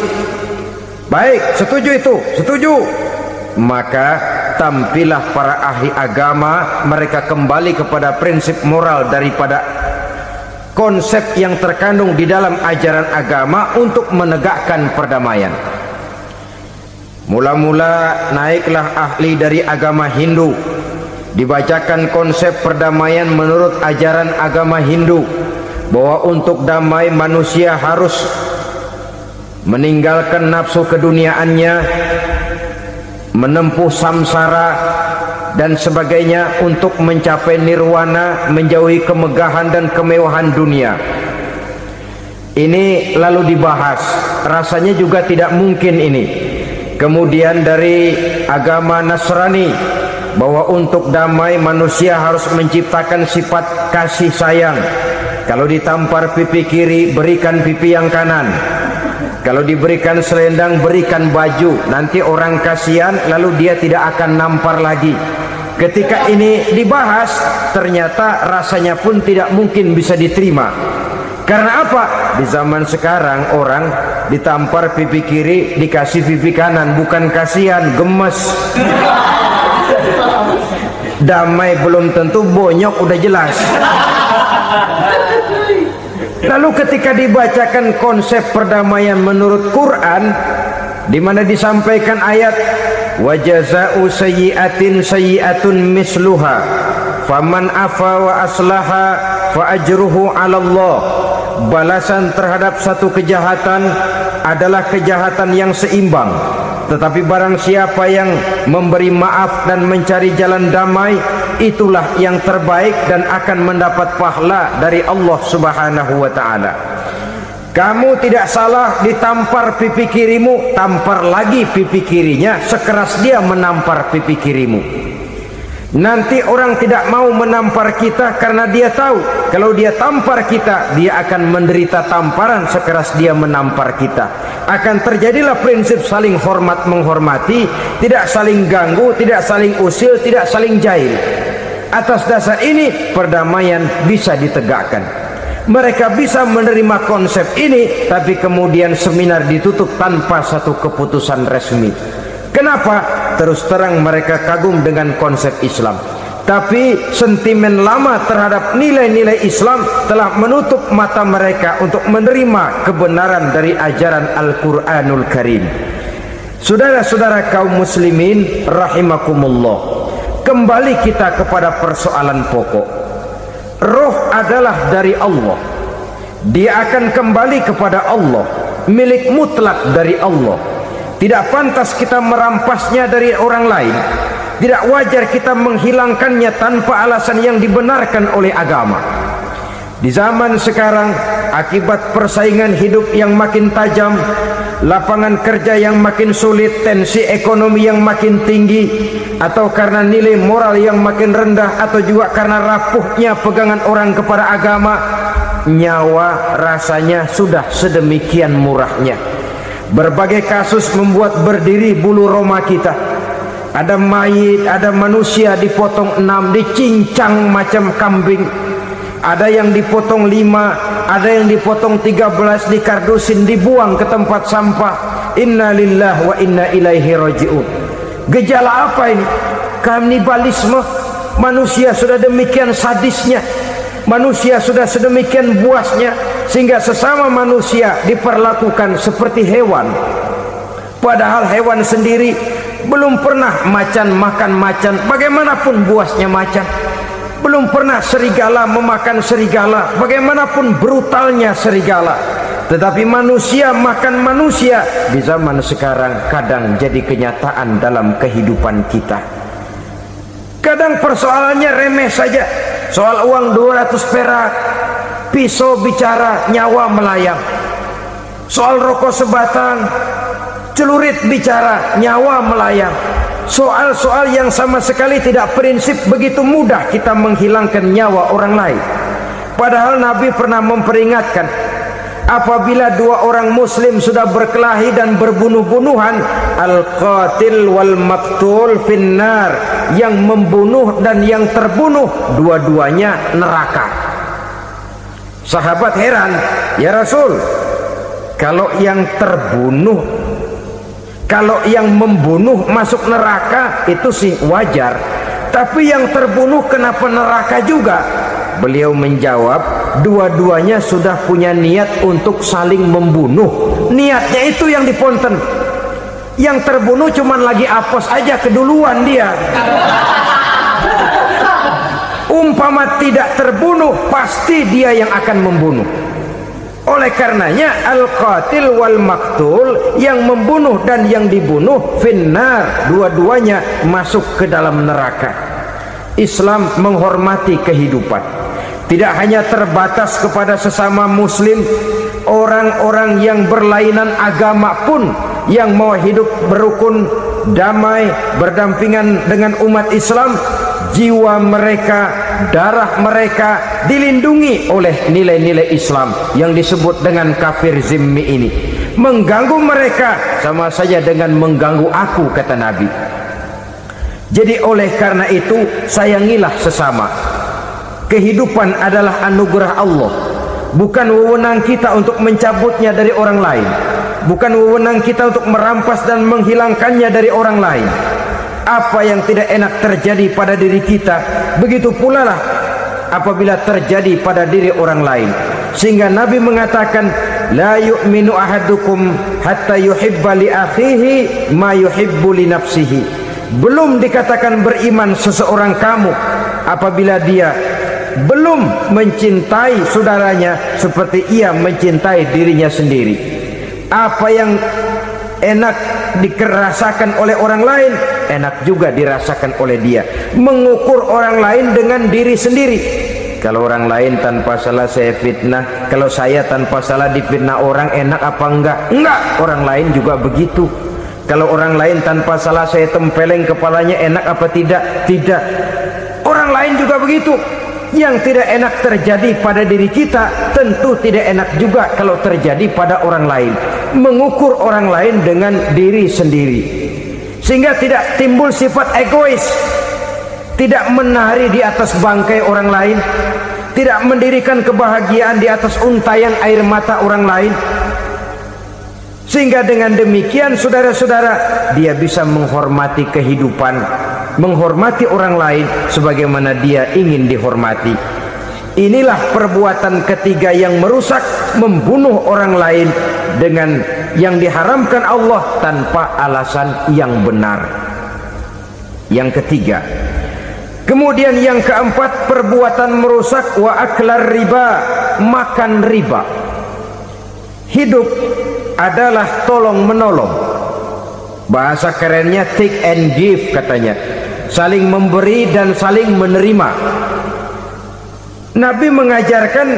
Baik, setuju itu? Setuju. Maka tampillah para ahli agama, mereka kembali kepada prinsip moral daripada konsep yang terkandung di dalam ajaran agama untuk menegakkan perdamaian. Mula-mula naiklah ahli dari agama Hindu, dibacakan konsep perdamaian menurut ajaran agama Hindu, bahwa untuk damai manusia harus meninggalkan nafsu keduniaannya, menempuh samsara dan sebagainya untuk mencapai nirwana, menjauhi kemegahan dan kemewahan dunia. Ini lalu dibahas, rasanya juga tidak mungkin ini. Kemudian dari agama Nasrani, bahwa untuk damai manusia harus menciptakan sifat kasih sayang. Kalau ditampar pipi kiri, berikan pipi yang kanan. Kalau diberikan selendang, berikan baju. Nanti orang kasihan, lalu dia tidak akan nampar lagi. Ketika ini dibahas, ternyata rasanya pun tidak mungkin bisa diterima. Karena apa? Di zaman sekarang orang ditampar pipi kiri, dikasih pipi kanan. Bukan kasihan, gemes. Damai belum tentu, bonyok udah jelas. Lalu ketika dibacakan konsep perdamaian menurut Quran, di mana disampaikan ayat wa jazaa'u sayyi'atin sayyi'atun misluha faman afa wa aslaha fa ajruhu 'ala Allah. Balasan terhadap satu kejahatan adalah kejahatan yang seimbang. Tetapi barang siapa yang memberi maaf dan mencari jalan damai, itulah yang terbaik dan akan mendapat pahala dari Allah Subhanahu wa ta'ala. Kamu tidak salah ditampar pipi kirimu, tampar lagi pipi kirinya sekeras dia menampar pipi kirimu. Nanti orang tidak mau menampar kita karena dia tahu kalau dia tampar kita, dia akan menderita tamparan sekeras dia menampar kita. Akan terjadilah prinsip saling hormat menghormati, tidak saling ganggu, tidak saling usil, tidak saling jahil. Atas dasar ini perdamaian bisa ditegakkan. Mereka bisa menerima konsep ini, tapi kemudian seminar ditutup tanpa satu keputusan resmi. Kenapa? Terus terang mereka kagum dengan konsep Islam, tapi sentimen lama terhadap nilai-nilai Islam telah menutup mata mereka untuk menerima kebenaran dari ajaran Al-Quranul Karim. Saudara-saudara kaum muslimin rahimakumullah, kembali kita kepada persoalan pokok. Roh adalah dari Allah, dia akan kembali kepada Allah, milik mutlak dari Allah. Tidak pantas kita merampasnya dari orang lain. Tidak wajar kita menghilangkannya tanpa alasan yang dibenarkan oleh agama. Di zaman sekarang, akibat persaingan hidup yang makin tajam, lapangan kerja yang makin sulit, tensi ekonomi yang makin tinggi, atau karena nilai moral yang makin rendah, atau juga karena rapuhnya pegangan orang kepada agama, nyawa rasanya sudah sedemikian murahnya. Berbagai kasus membuat berdiri bulu roma kita. Ada mayit, ada manusia dipotong 6, dicincang macam kambing. Ada yang dipotong 5, ada yang dipotong 13, dikardusin, dibuang ke tempat sampah. Inna lillahi wa inna ilaihi raji'un. Gejala apa ini? Kanibalisme. Manusia sudah demikian sadisnya, manusia sudah sedemikian buasnya, sehingga sesama manusia diperlakukan seperti hewan. Padahal hewan sendiri belum pernah macan makan macan, bagaimanapun buasnya macan. Belum pernah serigala memakan serigala, bagaimanapun brutalnya serigala. Tetapi manusia makan manusia di zaman sekarang kadang jadi kenyataan dalam kehidupan kita. Kadang persoalannya remeh saja, soal uang 200 perak, pisau bicara, nyawa melayang. Soal rokok sebatang, celurit bicara, nyawa melayang. Soal-soal yang sama sekali tidak prinsip, begitu mudah kita menghilangkan nyawa orang lain. Padahal Nabi pernah memperingatkan, apabila dua orang muslim sudah berkelahi dan berbunuh-bunuhan, al-qatil wal maktul finnar, yang membunuh dan yang terbunuh dua-duanya neraka. Sahabat heran, ya Rasul, kalau yang terbunuh, kalau yang membunuh masuk neraka itu sih wajar, tapi yang terbunuh kenapa neraka juga? Beliau menjawab, dua-duanya sudah punya niat untuk saling membunuh. Niatnya itu yang diponten. Yang terbunuh cuman lagi apos aja, keduluan dia. Umpama tidak terbunuh, pasti dia yang akan membunuh. Oleh karenanya al-qatil wal maktul, yang membunuh dan yang dibunuh finnar, dua-duanya masuk ke dalam neraka. Islam menghormati kehidupan, tidak hanya terbatas kepada sesama muslim. Orang-orang yang berlainan agama pun yang mau hidup berukun, damai, berdampingan dengan umat Islam, jiwa mereka, darah mereka dilindungi oleh nilai-nilai Islam yang disebut dengan kafir zimmi ini. Mengganggu mereka sama saja dengan mengganggu aku, kata Nabi. Jadi oleh karena itu, sayangilah sesama. Kehidupan adalah anugerah Allah, bukan wewenang kita untuk mencabutnya dari orang lain, bukan wewenang kita untuk merampas dan menghilangkannya dari orang lain. Apa yang tidak enak terjadi pada diri kita, begitu pula lah apabila terjadi pada diri orang lain. Sehingga Nabi mengatakan, la yu'minu ahadukum hatta yuhibba li akhihi ma yuhibbu li nafsihi. Belum dikatakan beriman seseorang kamu apabila dia belum mencintai saudaranya seperti ia mencintai dirinya sendiri. Apa yang enak dirasakan oleh orang lain, enak juga dirasakan oleh dia. Mengukur orang lain dengan diri sendiri. Kalau orang lain tanpa salah saya fitnah, kalau saya tanpa salah difitnah orang, enak apa enggak? Enggak, orang lain juga begitu. Kalau orang lain tanpa salah saya tempeleng kepalanya, enak apa tidak? Tidak. Orang lain juga begitu. Yang tidak enak terjadi pada diri kita, tentu tidak enak juga kalau terjadi pada orang lain. Mengukur orang lain dengan diri sendiri, sehingga tidak timbul sifat egois, tidak menari di atas bangkai orang lain, tidak mendirikan kebahagiaan di atas untayan air mata orang lain. Sehingga dengan demikian saudara-saudara, dia bisa menghormati kehidupan, menghormati orang lain sebagaimana dia ingin dihormati. Inilah perbuatan ketiga yang merusak, membunuh orang lain dengan yang diharamkan Allah tanpa alasan yang benar. Yang ketiga. Kemudian yang keempat, perbuatan merusak wa aklar riba, makan riba. Hidup adalah tolong menolong. Bahasa kerennya take and give katanya. Saling memberi dan saling menerima. Nabi mengajarkan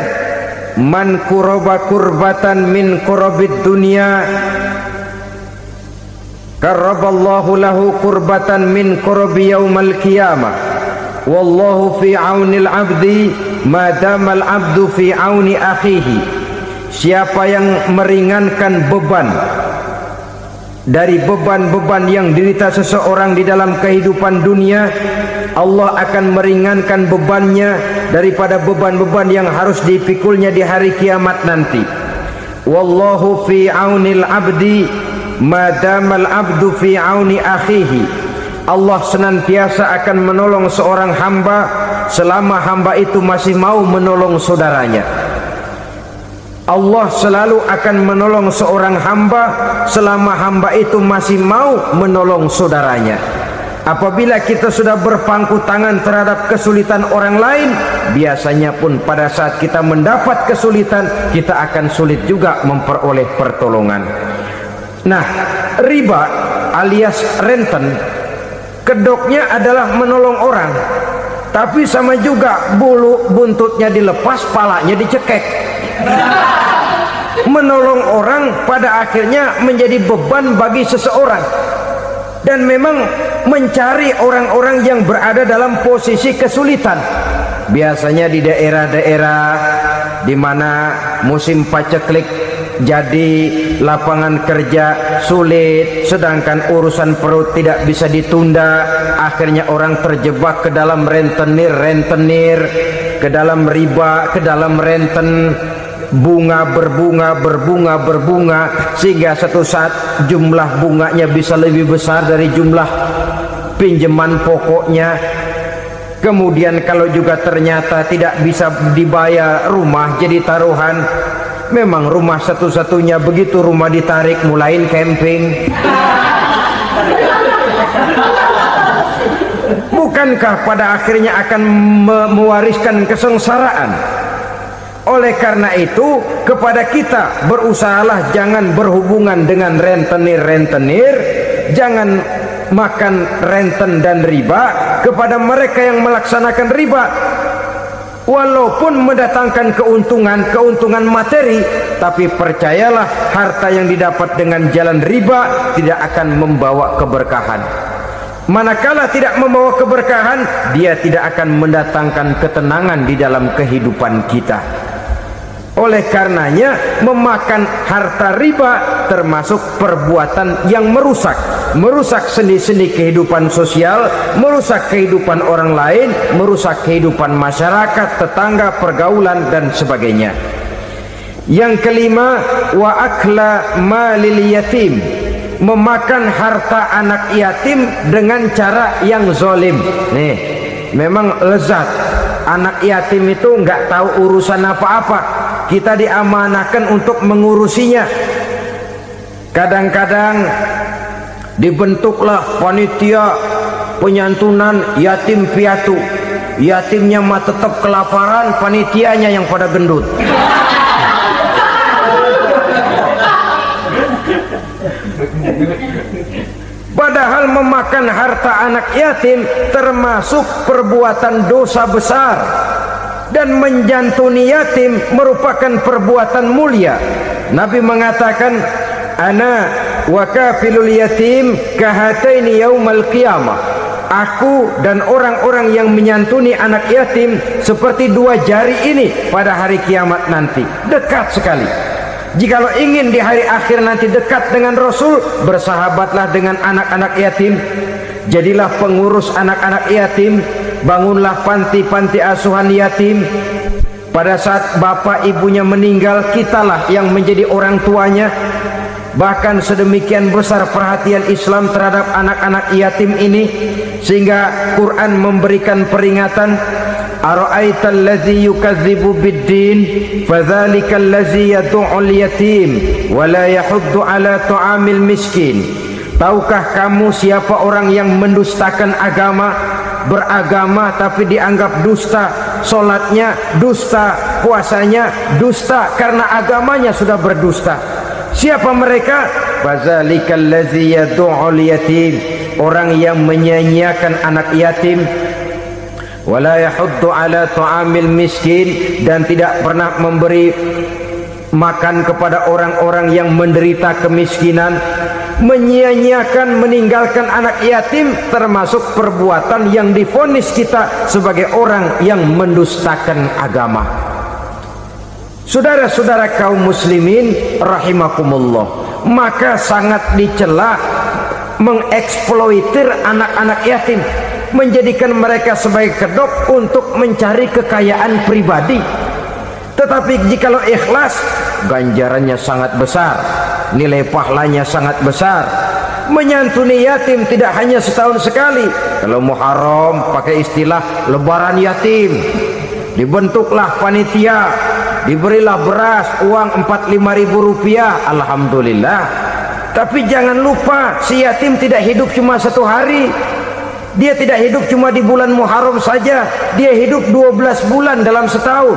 man kuraba kurbatan min kurabid dunya karaballahu lahu kurbatan min kurabi yaumal qiyamah. Wallahu fi aunil abdi madamal abdu fi auni akhihi. Siapa yang meringankan beban dari beban-beban yang dirita seseorang di dalam kehidupan dunia, Allah akan meringankan bebannya daripada beban-beban yang harus dipikulnya di hari kiamat nanti. Wallahu fi aunil abdi madamal abdu fi auni akhihi. Allah senantiasa akan menolong seorang hamba selama hamba itu masih mau menolong saudaranya. Allah selalu akan menolong seorang hamba selama hamba itu masih mau menolong saudaranya. Apabila kita sudah berpangku tangan terhadap kesulitan orang lain, biasanya pun pada saat kita mendapat kesulitan, kita akan sulit juga memperoleh pertolongan. Nah, riba alias renten, kedoknya adalah menolong orang, tapi sama juga bulu buntutnya dilepas, palanya dicekek. Menolong orang pada akhirnya menjadi beban bagi seseorang. Dan memang mencari orang-orang yang berada dalam posisi kesulitan, biasanya di daerah-daerah di mana musim paceklik, jadi lapangan kerja sulit, sedangkan urusan perut tidak bisa ditunda. Akhirnya orang terjebak ke dalam rentenir, ke dalam riba, ke dalam renten. Bunga berbunga, sehingga satu saat jumlah bunganya bisa lebih besar dari jumlah pinjaman pokoknya. Kemudian kalau juga ternyata tidak bisa dibayar, rumah jadi taruhan. Memang rumah satu-satunya, begitu rumah ditarik mulain camping. Bukankah pada akhirnya akan mewariskan kesengsaraan? Oleh karena itu, kepada kita berusahalah jangan berhubungan dengan rentenir, jangan makan renten dan riba. Kepada mereka yang melaksanakan riba, walaupun mendatangkan keuntungan materi, tapi percayalah harta yang didapat dengan jalan riba tidak akan membawa keberkahan. Manakala tidak membawa keberkahan, dia tidak akan mendatangkan ketenangan di dalam kehidupan kita. Oleh karenanya, memakan harta riba termasuk perbuatan yang merusak sendi-sendi kehidupan sosial, merusak kehidupan orang lain, merusak kehidupan masyarakat, tetangga, pergaulan dan sebagainya. Yang kelima, wa akla malil yatim, memakan harta anak yatim dengan cara yang zalim. Nih, memang lezat. Anak yatim itu nggak tahu urusan apa-apa. Kita diamanahkan untuk mengurusinya. Kadang-kadang dibentuklah panitia penyantunan yatim piatu. yatimnya mah tetap kelaparan, panitianya yang pada gendut. Padahal memakan harta anak yatim termasuk perbuatan dosa besar, dan menjantuni yatim merupakan perbuatan mulia. Nabi mengatakan, ana wa kafilul yatim kahataini yaumal qiyamah. Aku dan orang-orang yang menyantuni anak yatim seperti dua jari ini pada hari kiamat nanti. Dekat sekali. Jikalau ingin di hari akhir nanti dekat dengan Rasul, bersahabatlah dengan anak-anak yatim. Jadilah pengurus anak-anak yatim. Bangunlah panti-panti asuhan yatim. Pada saat bapak ibunya meninggal, kitalah yang menjadi orang tuanya. Bahkan sedemikian besar perhatian Islam terhadap anak-anak yatim ini, sehingga Quran memberikan peringatan, ara'aital ladzi yukadzibu bid-din fadzalikal ladzi yad'ul yatim wa la yahuddu ala ta'amil miskin. Tahukah kamu siapa orang yang mendustakan agama, beragama tapi dianggap dusta, solatnya dusta, puasanya dusta karena agamanya sudah berdusta. Siapa mereka? Fazalikal ladzi yad'ul yatim, orang yang menyia-nyiakan anak yatim, wala yahuddu ala ta'amil miskin, dan tidak pernah memberi makan kepada orang-orang yang menderita kemiskinan. Menyia-nyiakan, meninggalkan anak yatim termasuk perbuatan yang divonis kita sebagai orang yang mendustakan agama. Saudara-saudara kaum muslimin rahimakumullah, maka sangat dicela mengeksploitir anak-anak yatim, menjadikan mereka sebagai kedok untuk mencari kekayaan pribadi. Tetapi jikalau ikhlas, ganjarannya sangat besar, nilai pahalanya sangat besar. Menyantuni yatim tidak hanya setahun sekali. Kalau Muharram pakai istilah lebaran yatim, dibentuklah panitia, diberilah beras, uang 45.000 rupiah, alhamdulillah. Tapi jangan lupa, si yatim tidak hidup cuma satu hari. Dia tidak hidup cuma di bulan Muharram saja, dia hidup 12 bulan dalam setahun.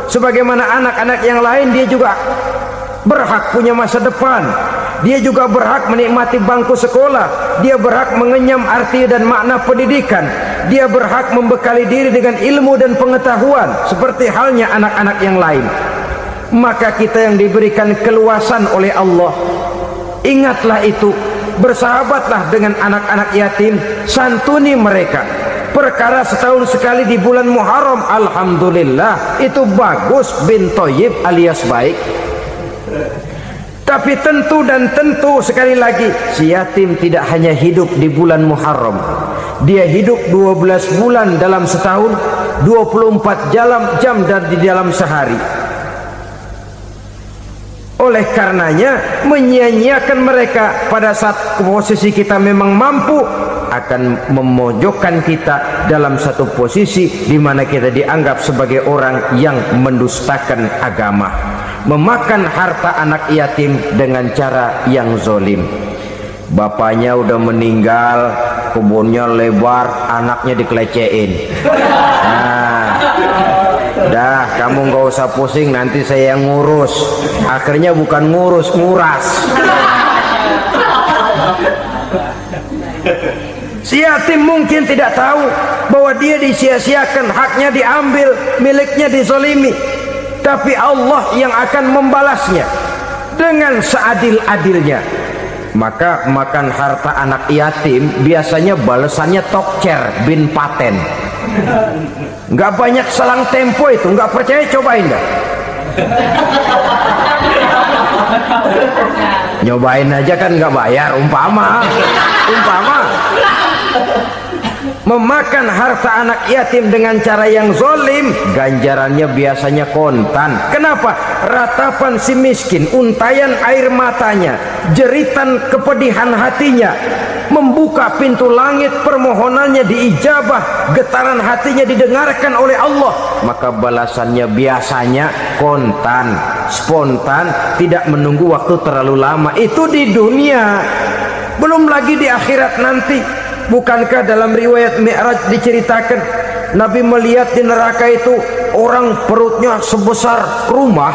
Sebagaimana anak-anak yang lain, dia juga berhak punya masa depan. Dia juga berhak menikmati bangku sekolah. Dia berhak mengenyam arti dan makna pendidikan. Dia berhak membekali diri dengan ilmu dan pengetahuan seperti halnya anak-anak yang lain. Maka kita yang diberikan keluasan oleh Allah, ingatlah itu, bersahabatlah dengan anak-anak yatim, santuni mereka. Perkara setahun sekali di bulan Muharram, alhamdulillah, itu bagus, bin Thayyib alias baik. Tapi tentu dan tentu sekali lagi, si yatim tidak hanya hidup di bulan Muharram. Dia hidup 12 bulan dalam setahun, 24 jam di dalam sehari. Oleh karenanya, menyia-nyiakan mereka pada saat posisi kita memang mampu akan memojokkan kita dalam satu posisi di mana kita dianggap sebagai orang yang mendustakan agama, memakan harta anak yatim dengan cara yang zolim. Bapaknya udah meninggal, kebunnya lebar, anaknya dikelecehin. Nah, dah kamu nggak usah pusing, nanti saya yang ngurus. Akhirnya bukan ngurus, nguras. Si yatim mungkin tidak tahu bahwa dia disia-siakan, haknya diambil, miliknya dizolimi. Tapi Allah yang akan membalasnya dengan seadil-adilnya. Maka makan harta anak yatim biasanya balasannya tokcer bin paten. Nggak banyak selang tempo itu, nggak percaya cobain dah. Nyobain aja kan nggak bayar, umpama. Memakan harta anak yatim dengan cara yang zolim, ganjarannya biasanya kontan. Kenapa? Ratapan si miskin, untayan air matanya, jeritan kepedihan hatinya, membuka pintu langit, permohonannya diijabah, getaran hatinya didengarkan oleh Allah. Maka balasannya biasanya kontan, spontan, tidak menunggu waktu terlalu lama. Itu di dunia, belum lagi di akhirat nanti. Bukankah dalam riwayat Mi'raj diceritakan Nabi melihat di neraka itu orang perutnya sebesar rumah.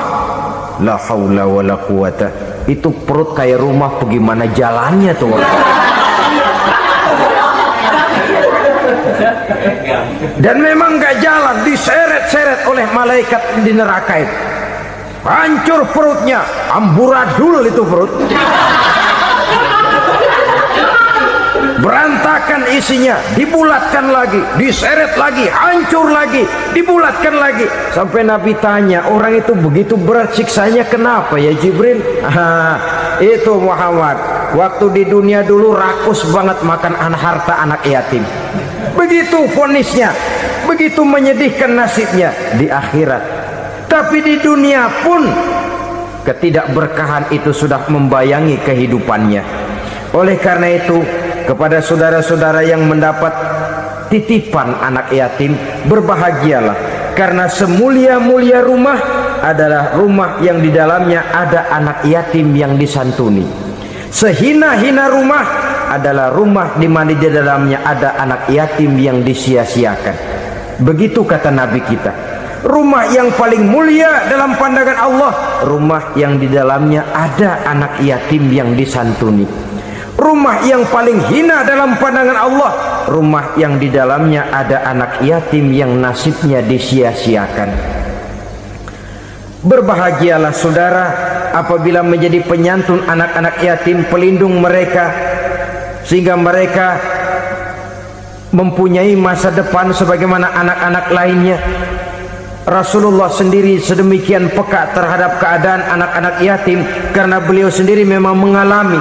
La haula wala quwata. Itu perut kayak rumah, bagaimana jalannya tuh? Dan memang gak jalan, diseret-seret oleh malaikat di neraka itu. Hancur perutnya, amburadul itu perut. Berantakan isinya, dibulatkan lagi, diseret lagi, hancur lagi, dibulatkan lagi. Sampai Nabi tanya, orang itu begitu berat siksanya kenapa ya Jibril? Itu Muhammad, waktu di dunia dulu rakus banget makan harta anak yatim. Begitu vonisnya, begitu menyedihkan nasibnya di akhirat. Tapi di dunia pun ketidakberkahan itu sudah membayangi kehidupannya. Oleh karena itu, kepada saudara-saudara yang mendapat titipan anak yatim, berbahagialah, karena semulia-mulia rumah adalah rumah yang di dalamnya ada anak yatim yang disantuni. Sehina-hina rumah adalah rumah di mana di dalamnya ada anak yatim yang disia-siakan. Begitu kata Nabi kita. Rumah yang paling mulia dalam pandangan Allah, rumah yang di dalamnya ada anak yatim yang disantuni. Rumah yang paling hina dalam pandangan Allah, rumah yang di dalamnya ada anak yatim yang nasibnya disia-siakan. Berbahagialah saudara apabila menjadi penyantun anak-anak yatim, pelindung mereka, sehingga mereka mempunyai masa depan sebagaimana anak-anak lainnya. Rasulullah sendiri sedemikian peka terhadap keadaan anak-anak yatim karena beliau sendiri memang mengalami.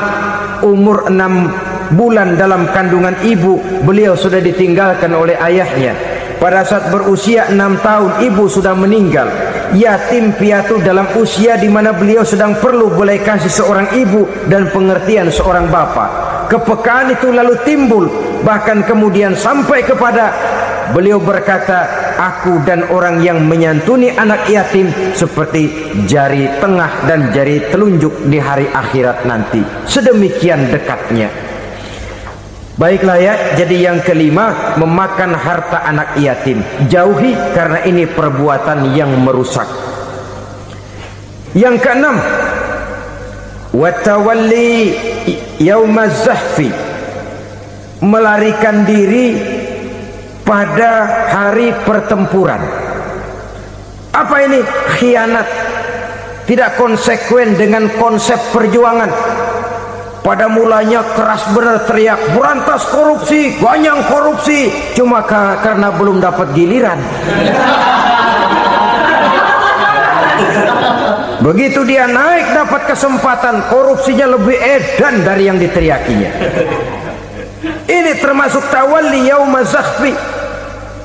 Umur 6 bulan dalam kandungan ibu, beliau sudah ditinggalkan oleh ayahnya. Pada saat berusia 6 tahun ibu sudah meninggal. Yatim piatu dalam usia di mana beliau sedang perlu belas kasih seorang ibu dan pengertian seorang bapak. Kepekaan itu lalu timbul, bahkan kemudian sampai kepada beliau berkata, aku dan orang yang menyantuni anak yatim seperti jari tengah dan jari telunjuk di hari akhirat nanti. Sedemikian dekatnya. Baiklah ya, jadi yang kelima, memakan harta anak yatim. Jauhi, karena ini perbuatan yang merusak. Yang keenam, watawalli yaumaz zahfi, melarikan diri pada hari pertempuran. Apa ini? Khianat, tidak konsekuen dengan konsep perjuangan. Pada mulanya keras benar teriak berantas korupsi, ganyang korupsi, cuma karena belum dapat giliran. Begitu dia naik dapat kesempatan, korupsinya lebih edan dari yang diteriakinya. Ini termasuk tawalli yaumaz zahfi,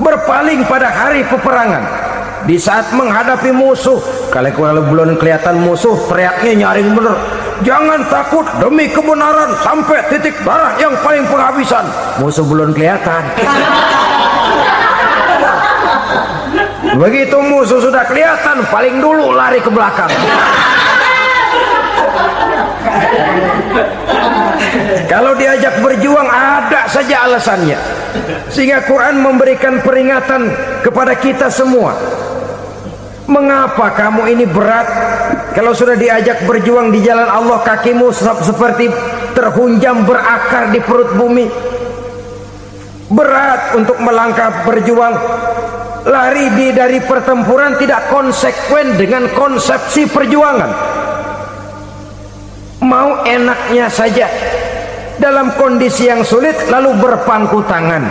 berpaling pada hari peperangan. Di saat menghadapi musuh, kalau belum kelihatan musuh, teriaknya nyaring bener, jangan takut demi kebenaran sampai titik darah yang paling penghabisan. Musuh belum kelihatan. Begitu musuh sudah kelihatan, paling dulu lari ke belakang. Kalau diajak berjuang ada saja alasannya. Sehingga Quran memberikan peringatan kepada kita semua. Mengapa kamu ini berat? Kalau sudah diajak berjuang di jalan Allah, kakimu seperti terhunjam berakar di perut bumi. Berat untuk melangkah berjuang. Lari dari pertempuran tidak konsekuen dengan konsepsi perjuangan. Mau enaknya saja dalam kondisi yang sulit lalu berpangku tangan.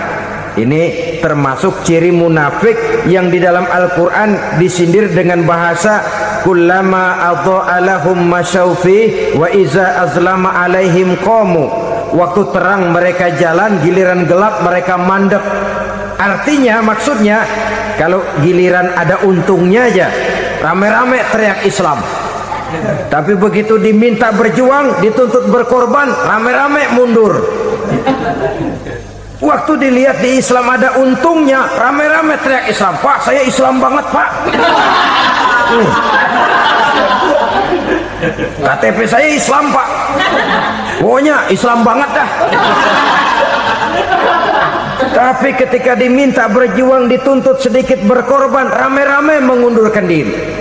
Ini termasuk ciri munafik yang di dalam Al-Quran disindir dengan bahasa kullama adha'a lahum masyaufi wa iza azlama alaihim qamu. Waktu terang mereka jalan, giliran gelap mereka mandek. Artinya, maksudnya kalau giliran ada untungnya aja rame-rame teriak Islam. Tapi begitu diminta berjuang, dituntut berkorban, rame-rame mundur. Waktu dilihat di Islam ada untungnya, rame-rame teriak Islam. Pak, saya Islam banget, Pak. KTP saya Islam, Pak. Pokoknya Islam banget dah. Tapi ketika diminta berjuang, dituntut sedikit berkorban, rame-rame mengundurkan diri.